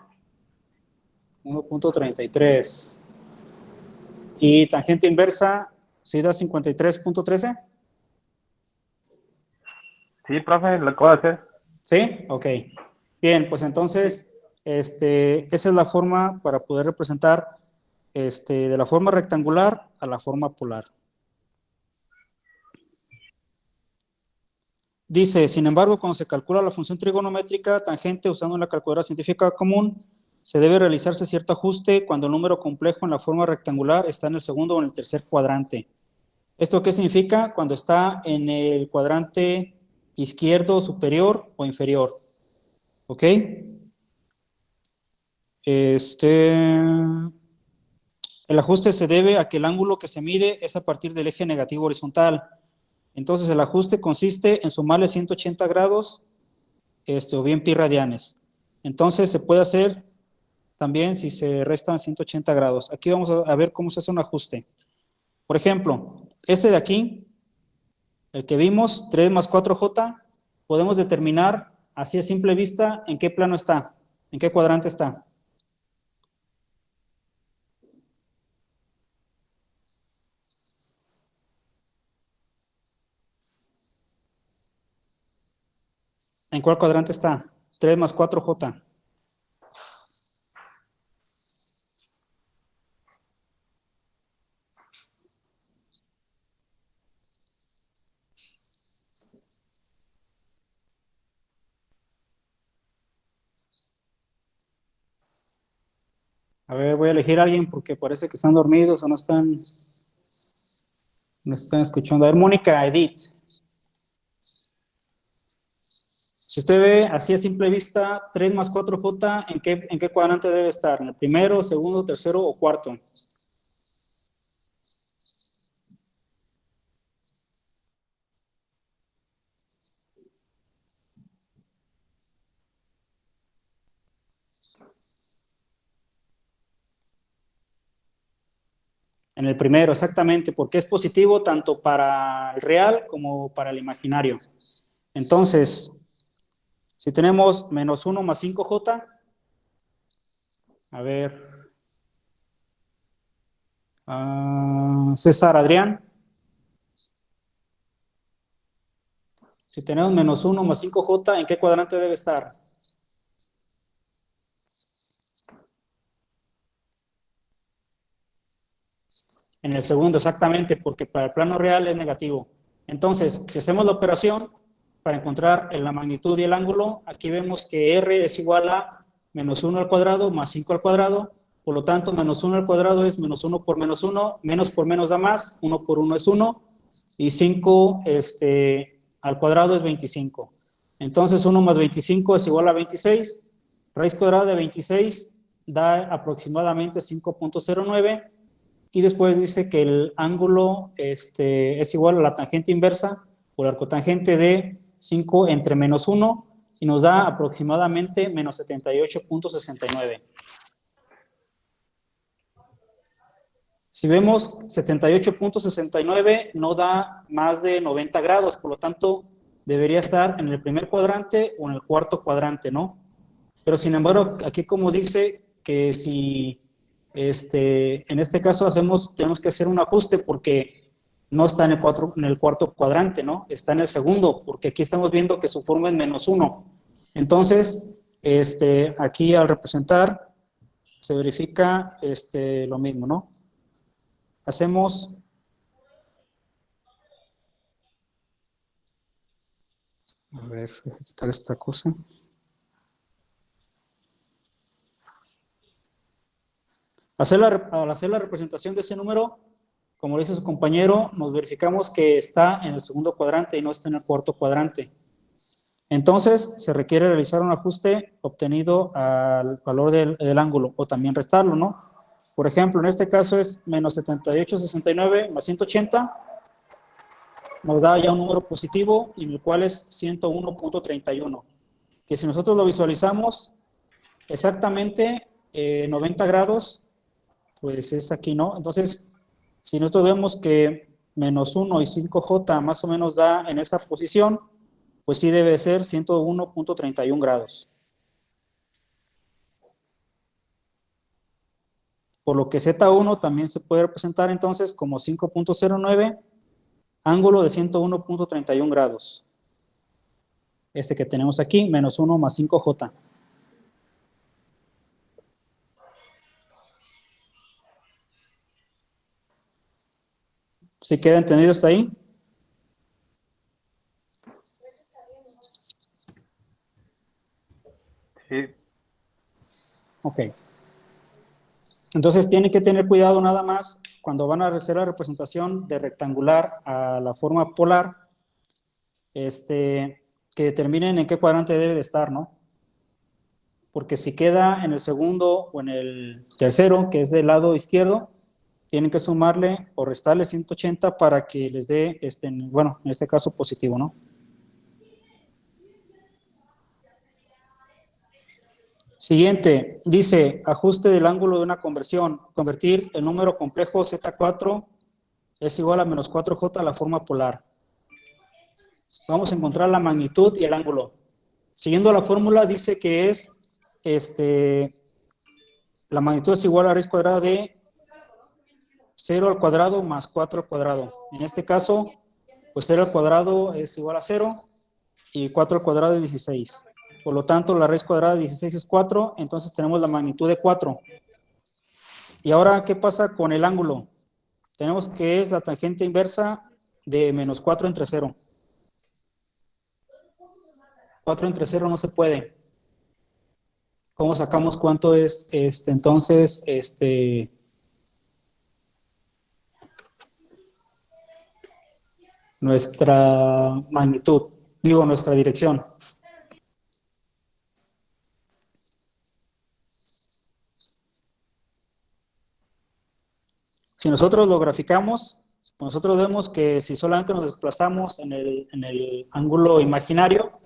1.33. ¿Y tangente inversa, sí da 53.13? Sí, profe, lo acabo de hacer. ¿Sí? Ok. Bien, pues entonces, esa es la forma para poder representar de la forma rectangular a la forma polar. Dice, sin embargo, cuando se calcula la función trigonométrica tangente usando una calculadora científica común, se debe realizarse cierto ajuste cuando el número complejo en la forma rectangular está en el segundo o en el tercer cuadrante. ¿Esto qué significa? Cuando está en el cuadrante izquierdo superior o inferior. ¿Ok? El ajuste se debe a que el ángulo que se mide es a partir del eje negativo horizontal. Entonces el ajuste consiste en sumarle 180 grados o bien pi radianes. Entonces se puede hacer también si se restan 180 grados. Aquí vamos a ver cómo se hace un ajuste. Por ejemplo, este de aquí, el que vimos, 3 más 4j, podemos determinar así a simple vista en qué plano está, en qué cuadrante está. ¿En cuál cuadrante está? 3 más 4j. A ver, voy a elegir a alguien porque parece que están dormidos o no están escuchando. A ver, Mónica, Edith. Si usted ve así a simple vista, 3 más 4j, ¿en qué cuadrante debe estar? ¿En el primero, segundo, tercero o cuarto? En el primero, exactamente, porque es positivo tanto para el real como para el imaginario. Entonces, si tenemos menos 1 más 5j, a ver, César, Adrián, si tenemos menos 1 más 5j, ¿en qué cuadrante debe estar? En el segundo, exactamente, porque para el plano real es negativo. Entonces, si hacemos la operación para encontrar la magnitud y el ángulo, aquí vemos que r es igual a menos 1 al cuadrado más 5 al cuadrado. Por lo tanto, menos 1 al cuadrado es menos 1 por menos por menos da más, 1 por 1 es 1, y 5 al cuadrado es 25. Entonces, 1 más 25 es igual a 26. Raíz cuadrada de 26 da aproximadamente 5.09. Y después dice que el ángulo es igual a la tangente inversa por arcotangente de 5 entre menos 1 y nos da aproximadamente menos 78.69. Si vemos 78.69 no da más de 90 grados, por lo tanto debería estar en el primer cuadrante o en el cuarto cuadrante, ¿no? Pero sin embargo, aquí como dice que si en este caso tenemos que hacer un ajuste porque no está en el cuarto cuadrante, ¿no? Está en el segundo, porque aquí estamos viendo que su forma es -1. Entonces, aquí al representar se verifica lo mismo, ¿no? Hacemos... A ver, voy a quitar esta cosa. Al hacer la representación de ese número, como dice su compañero, nos verificamos que está en el segundo cuadrante y no está en el cuarto cuadrante. Entonces, se requiere realizar un ajuste obtenido al valor del ángulo, o también restarlo, ¿no? Por ejemplo, en este caso es menos 78,69 más 180, nos da ya un número positivo, en el cual es 101.31, que si nosotros lo visualizamos exactamente 90 grados, pues es aquí, ¿no? Entonces, si nosotros vemos que -1 y 5J más o menos da en esta posición, pues sí debe ser 101.31 grados. Por lo que Z1 también se puede representar entonces como 5.09, ángulo de 101.31 grados. Este que tenemos aquí, -1 más 5J. ¿Sí queda entendido hasta ahí? Sí. Ok. Entonces tienen que tener cuidado nada más cuando van a hacer la representación de rectangular a la forma polar, que determinen en qué cuadrante debe de estar, ¿no? Porque si queda en el segundo o en el tercero, que es del lado izquierdo, tienen que sumarle o restarle 180 para que les dé, bueno, en este caso positivo, ¿no? Siguiente, dice, ajuste del ángulo de una conversión. Convertir el número complejo Z4 es igual a -4J a la forma polar. Vamos a encontrar la magnitud y el ángulo. Siguiendo la fórmula, dice que es, la magnitud es igual a raíz cuadrada de 0 al cuadrado más 4 al cuadrado. En este caso, pues 0 al cuadrado es igual a 0 y 4 al cuadrado es 16. Por lo tanto, la raíz cuadrada de 16 es 4, entonces tenemos la magnitud de 4. Y ahora, ¿qué pasa con el ángulo? Tenemos que es la tangente inversa de -4 entre 0. 4 entre 0 no se puede. ¿Cómo sacamos cuánto es entonces nuestra magnitud? Digo, nuestra dirección. Si nosotros lo graficamos, nosotros vemos que si solamente nos desplazamos en el ángulo imaginario,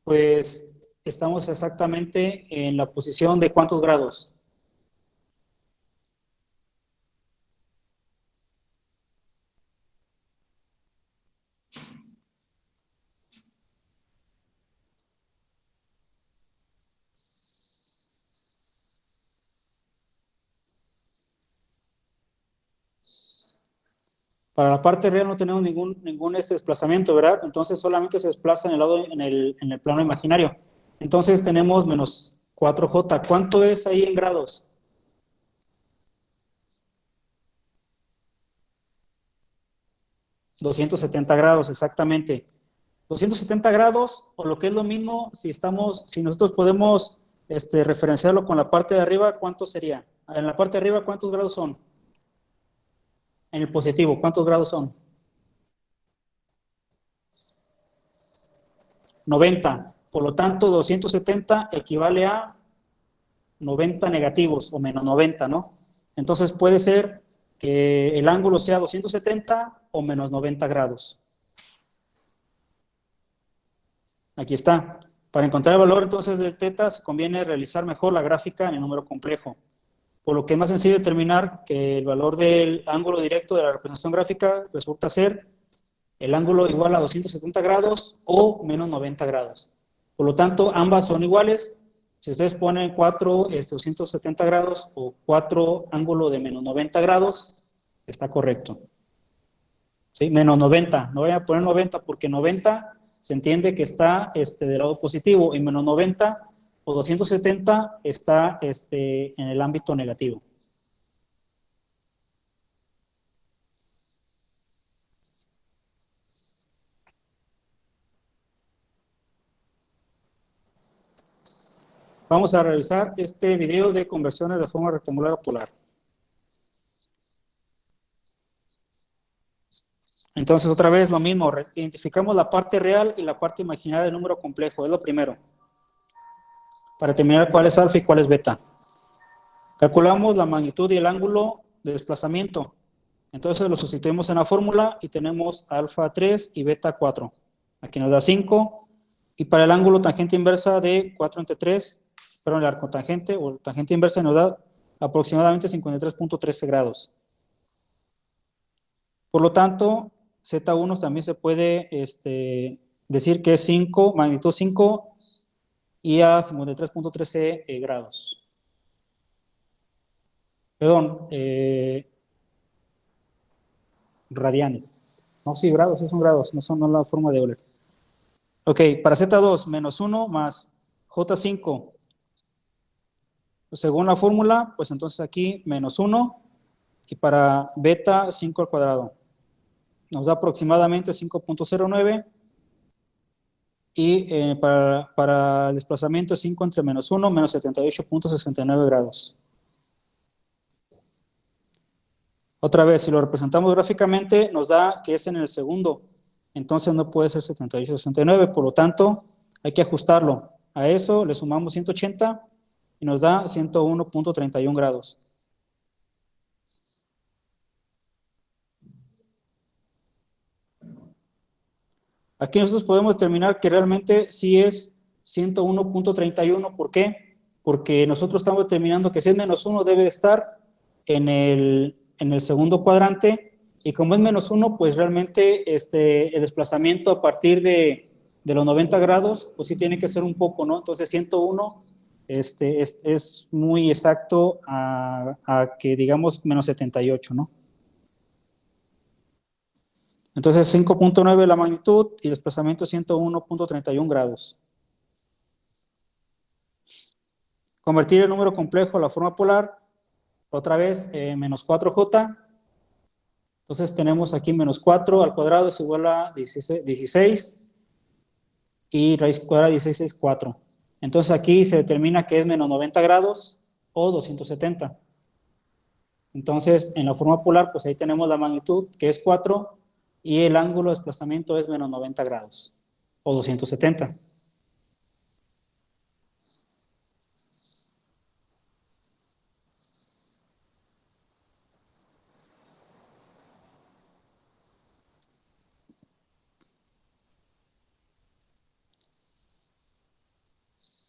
pues estamos exactamente en la posición de ¿cuántos grados? Para la parte real no tenemos ningún desplazamiento, ¿verdad? Entonces solamente se desplaza en el plano imaginario. Entonces tenemos -4J. ¿Cuánto es ahí en grados? 270 grados, exactamente. 270 grados, o lo que es lo mismo, si nosotros podemos referenciarlo con la parte de arriba, ¿cuánto sería? En la parte de arriba, ¿cuántos grados son? En el positivo, ¿cuántos grados son? 90. Por lo tanto, 270 equivale a 90 negativos o -90, ¿no? Entonces puede ser que el ángulo sea 270 o -90 grados. Aquí está. Para encontrar el valor entonces del teta, se conviene realizar mejor la gráfica en el número complejo. Por lo que es más sencillo determinar que el valor del ángulo directo de la representación gráfica resulta ser el ángulo igual a 270 grados o -90 grados. Por lo tanto, ambas son iguales Si ustedes ponen 4 270 grados o 4 ángulo de menos 90 grados, está correcto. ¿Sí? Menos 90, no voy a poner 90 porque 90 se entiende que está del lado positivo y menos 90 o 270 está en el ámbito negativo. Vamos a revisar este video de conversiones de forma rectangular a polar. Entonces, otra vez lo mismo, identificamos la parte real y la parte imaginaria del número complejo, es lo primero. Para determinar cuál es alfa y cuál es beta. Calculamos la magnitud y el ángulo de desplazamiento. Entonces lo sustituimos en la fórmula y tenemos alfa 3 y beta 4. Aquí nos da 5. Y para el ángulo tangente inversa de 4 entre 3, perdón, el arcotangente o tangente inversa nos da aproximadamente 53.13 grados. Por lo tanto, Z1 también se puede decir que es 5, magnitud 5 y a 53.13 grados. Perdón, radianes. No, sí, grados, son grados, no son la forma de Euler. Ok, para Z2, menos 1 más J5. Según la fórmula, pues entonces aquí menos 1 y para beta 5 al cuadrado. Nos da aproximadamente 5.09 y para el desplazamiento 5 entre menos 1 menos 78.69 grados. Otra vez, si lo representamos gráficamente, nos da que es en el segundo. Entonces no puede ser 78.69, por lo tanto, hay que ajustarlo. A eso le sumamos 180 y nos da 101.31 grados. Aquí nosotros podemos determinar que realmente sí es 101.31. ¿Por qué? Porque nosotros estamos determinando que si es menos 1 debe estar en el segundo cuadrante, y como es menos 1, pues realmente el desplazamiento a partir de los 90 grados, pues sí tiene que ser un poco, ¿no? Entonces 101 es muy exacto a que digamos menos 78, ¿no? Entonces 5.9 la magnitud y desplazamiento 101.31 grados. Convertir el número complejo a la forma polar, otra vez menos 4j. Entonces tenemos aquí menos 4 al cuadrado es igual a 16 y raíz cuadrada de 16 es 4. Entonces aquí se determina que es menos 90 grados o 270. Entonces en la forma polar pues ahí tenemos la magnitud que es 4 y el ángulo de desplazamiento es menos 90 grados o 270.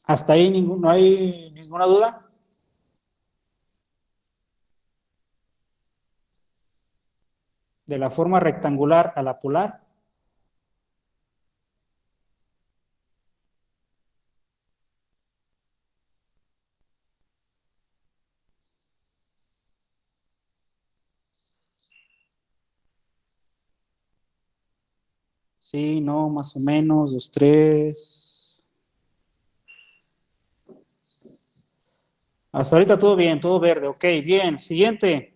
¿Hasta ahí no hay ninguna duda? De la forma rectangular a la polar. Sí, no, más o menos, 2, 3. Hasta ahorita todo bien, todo verde. Ok, bien. Siguiente.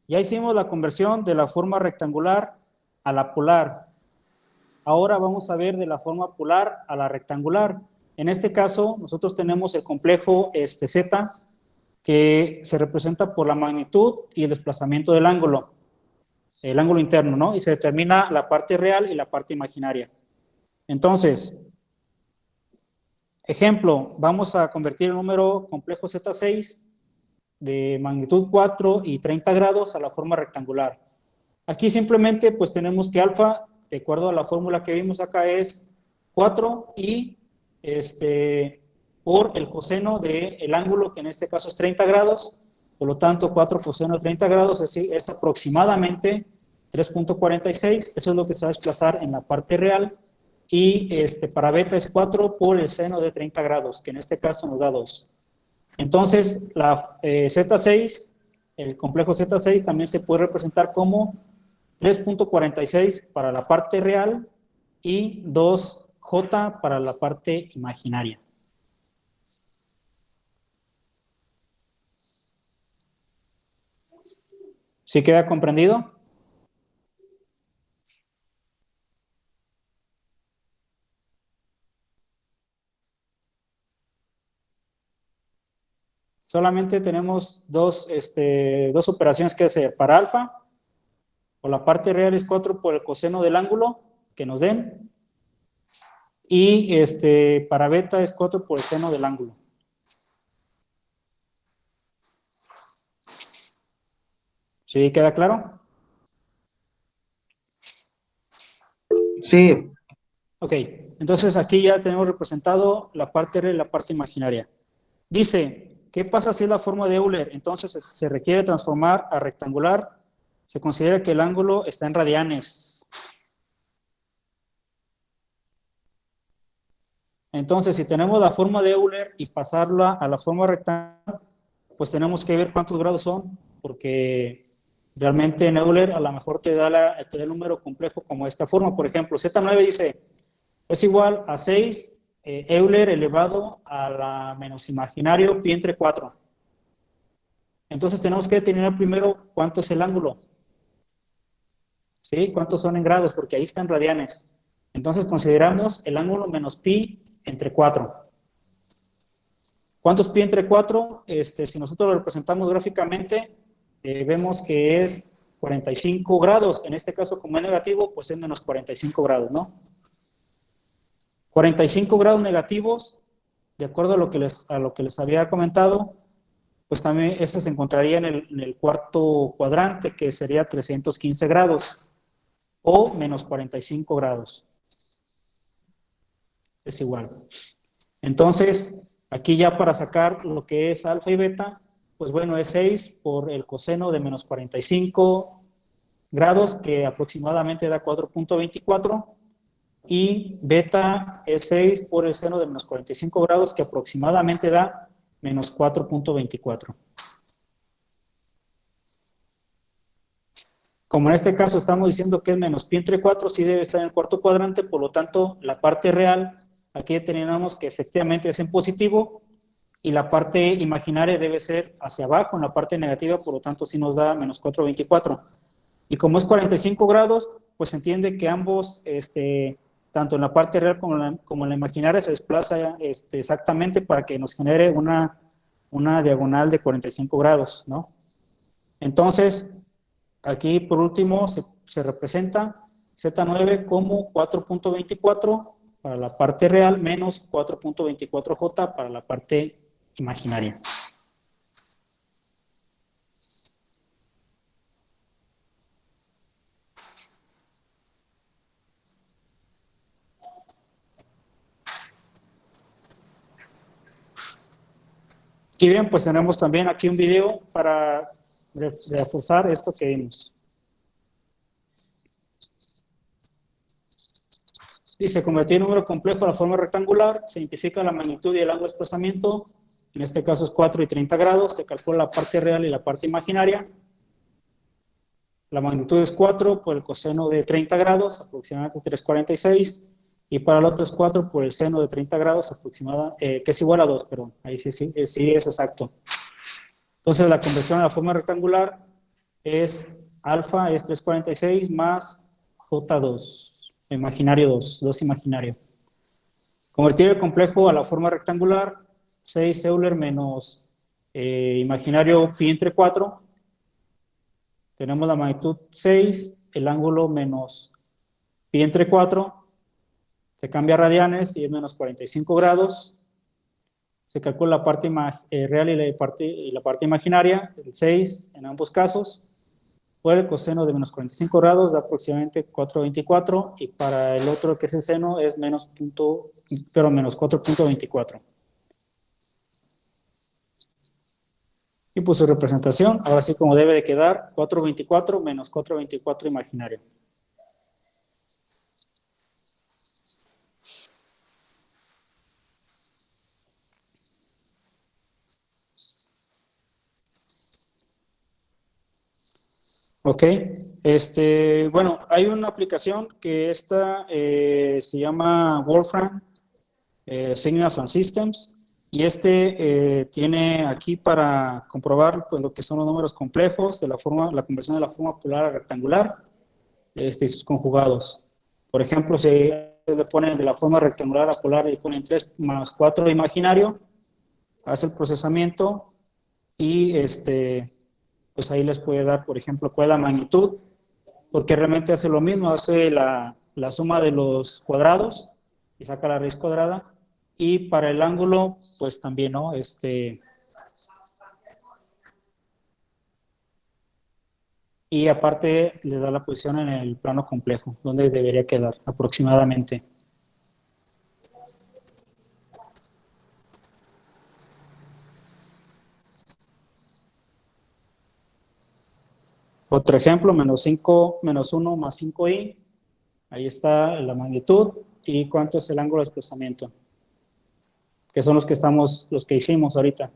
Ya hicimos la conversión de la forma rectangular a la polar. Ahora vamos a ver de la forma polar a la rectangular. En este caso, nosotros tenemos el complejo Z, que se representa por la magnitud y el desplazamiento del ángulo. El ángulo interno, ¿no? Y se determina la parte real y la parte imaginaria. Entonces, ejemplo, vamos a convertir el número complejo Z6 de magnitud 4 y 30 grados a la forma rectangular. Aquí simplemente pues tenemos que alfa, de acuerdo a la fórmula que vimos acá, es 4 y por el coseno del ángulo, que en este caso es 30 grados, por lo tanto 4 coseno de 30 grados es aproximadamente 3.46, eso es lo que se va a desplazar en la parte real, y para beta es 4 por el seno de 30 grados, que en este caso nos da 2. Entonces, la Z6, el complejo Z6 también se puede representar como 3.46 para la parte real y 2J para la parte imaginaria. ¿Sí queda comprendido? Solamente tenemos dos operaciones que hacer. Para alfa, o la parte real es 4 por el coseno del ángulo que nos den. Y para beta es 4 por el seno del ángulo. ¿Sí queda claro? Sí, Ok, entonces aquí ya tenemos representado la parte real y la parte imaginaria. Dice, ¿qué pasa si es la forma de Euler? Entonces se requiere transformar a rectangular. Se considera que el ángulo está en radianes. Entonces, si tenemos la forma de Euler y pasarla a la forma rectangular, pues tenemos que ver cuántos grados son, porque realmente en Euler a lo mejor te da el número complejo como esta forma. Por ejemplo, Z9 dice, es igual a 6 Euler elevado a la menos imaginario pi entre 4. Entonces tenemos que determinar primero cuánto es el ángulo. ¿Sí? ¿Cuántos son en grados? Porque ahí están radianes. Entonces consideramos el ángulo menos pi entre 4. ¿Cuántos pi entre 4? Si nosotros lo representamos gráficamente, vemos que es 45 grados. En este caso, como es negativo, pues es menos 45 grados, ¿no? 45 grados negativos, de acuerdo a lo que les había comentado, pues también esto se encontraría en el cuarto cuadrante, que sería 315 grados, o menos 45 grados. Es igual. Entonces, aquí ya para sacar lo que es alfa y beta, pues bueno, es 6 por el coseno de menos 45 grados, que aproximadamente da 4.24, y beta es 6 por el seno de menos 45 grados, que aproximadamente da menos 4.24. Como en este caso estamos diciendo que es menos pi entre 4, sí debe estar en el cuarto cuadrante, por lo tanto, la parte real, aquí determinamos que efectivamente es en positivo, y la parte imaginaria debe ser hacia abajo, en la parte negativa, por lo tanto, sí nos da menos 4.24. Y como es 45 grados, pues se entiende que ambos, tanto en la parte real como en la imaginaria, se desplaza exactamente para que nos genere una diagonal de 45 grados, ¿no? Entonces, aquí por último se representa Z9 como 4.24 para la parte real menos 4.24J para la parte imaginaria. Y bien, pues tenemos también aquí un video para reforzar esto que vimos. Dice, convertir el número complejo a la forma rectangular, se identifica la magnitud y el ángulo de desplazamiento, en este caso es 4 y 30 grados, se calcula la parte real y la parte imaginaria. La magnitud es 4 por el coseno de 30 grados, aproximadamente 3.46, y para el otro es 4 por el seno de 30 grados, que es igual a 2, perdón, ahí sí es exacto. Entonces la conversión a la forma rectangular es alfa, es 3.46 más J2, imaginario 2 imaginario. Convertir el complejo a la forma rectangular, 6 Euler menos imaginario pi entre 4. Tenemos la magnitud 6, el ángulo menos pi entre 4. Se cambia a radianes y es menos 45 grados. Se calcula la parte real y la parte imaginaria, el 6 en ambos casos. Por el coseno de menos 45 grados da aproximadamente 4.24 y para el otro que es el seno es menos 4.24. Y pues su representación, ahora sí como debe de quedar, 4.24 menos 4.24 imaginario. Ok, bueno, hay una aplicación que se llama Wolfram Signals and Systems, y tiene aquí para comprobar pues, lo que son los números complejos de la conversión de la forma polar a rectangular, y sus conjugados. Por ejemplo, si le ponen de la forma rectangular a polar y ponen 3 más 4 imaginario, hace el procesamiento y pues ahí les puede dar, por ejemplo, cuál es la magnitud, porque realmente hace lo mismo, hace la suma de los cuadrados y saca la raíz cuadrada. Y para el ángulo, pues también, ¿no? Y aparte le da la posición en el plano complejo, donde debería quedar aproximadamente. Otro ejemplo, menos 1 más 5i. Ahí está la magnitud y cuánto es el ángulo de desplazamiento, que son los que hicimos ahorita.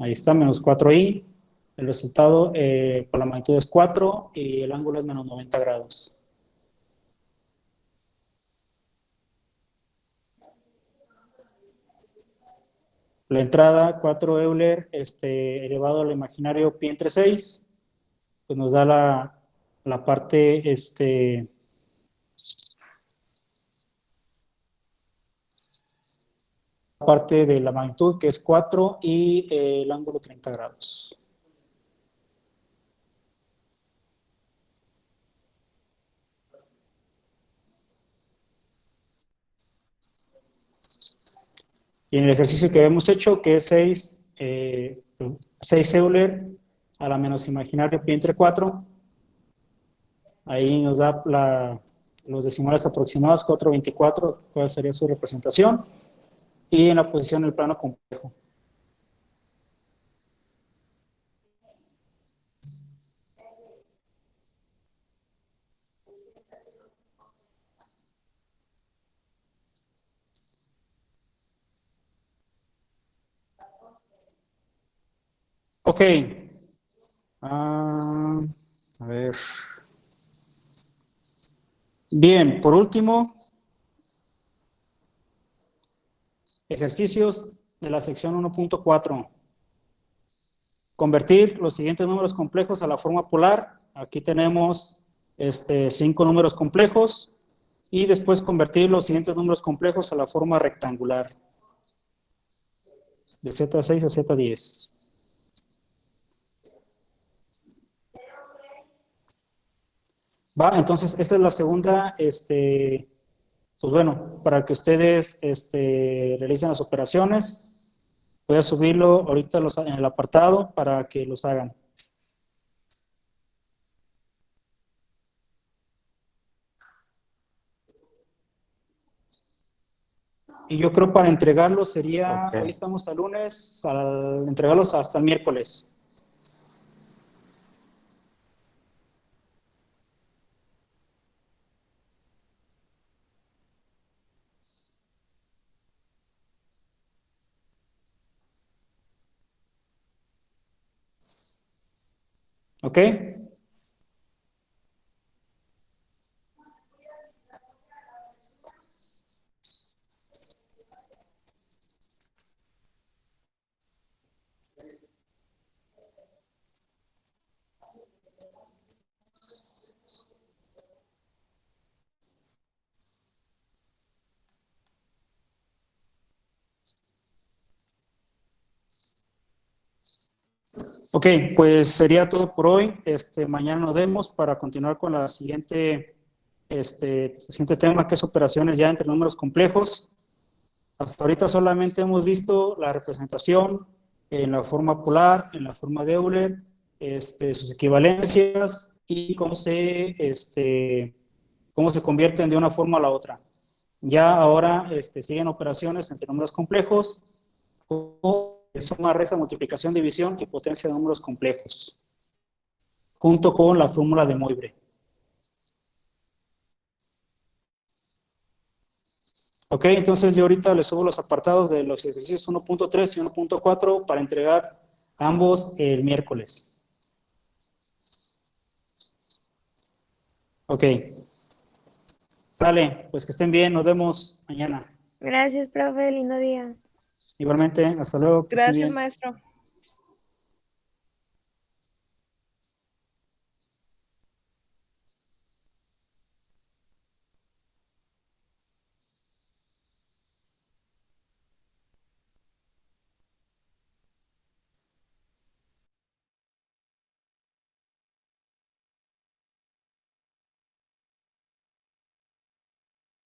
Ahí está, menos 4i. El resultado por la magnitud es 4 y el ángulo es menos 90 grados. La entrada 4 Euler elevado al imaginario pi entre 6, pues nos da la parte de la magnitud, que es 4, y el ángulo 30 grados. Y en el ejercicio que hemos hecho, que es 6 Euler a la menos imaginario pi entre 4, ahí nos da los decimales aproximados, 4,24, cuál sería su representación, y en la posición del plano complejo. Ok. A ver. Bien, por último, ejercicios de la sección 1.4. Convertir los siguientes números complejos a la forma polar. Aquí tenemos 5 números complejos y después convertir los siguientes números complejos a la forma rectangular de Z6 a Z10. Va, entonces esta es la segunda, pues bueno, para que ustedes realicen las operaciones. Voy a subirlo ahorita en el apartado para que los hagan. Y yo creo para entregarlos sería, Ok. hoy estamos a lunes, entregarlos hasta el miércoles. ¿Ok? Ok, pues sería todo por hoy. Mañana nos vemos para continuar con la siguiente tema, que es operaciones ya entre números complejos. Hasta ahorita solamente hemos visto la representación en la forma polar, en la forma de Euler, sus equivalencias y cómo se convierten de una forma a la otra. Ya ahora siguen operaciones entre números complejos, como suma, resta, multiplicación, división y potencia de números complejos, junto con la fórmula de Moivre. Ok, entonces yo ahorita les subo los apartados de los ejercicios 1.3 y 1.4 para entregar ambos el miércoles. Ok. Sale, pues que estén bien, nos vemos mañana. Gracias, profe, lindo día. Igualmente, hasta luego, que estén Gracias, bien. maestro.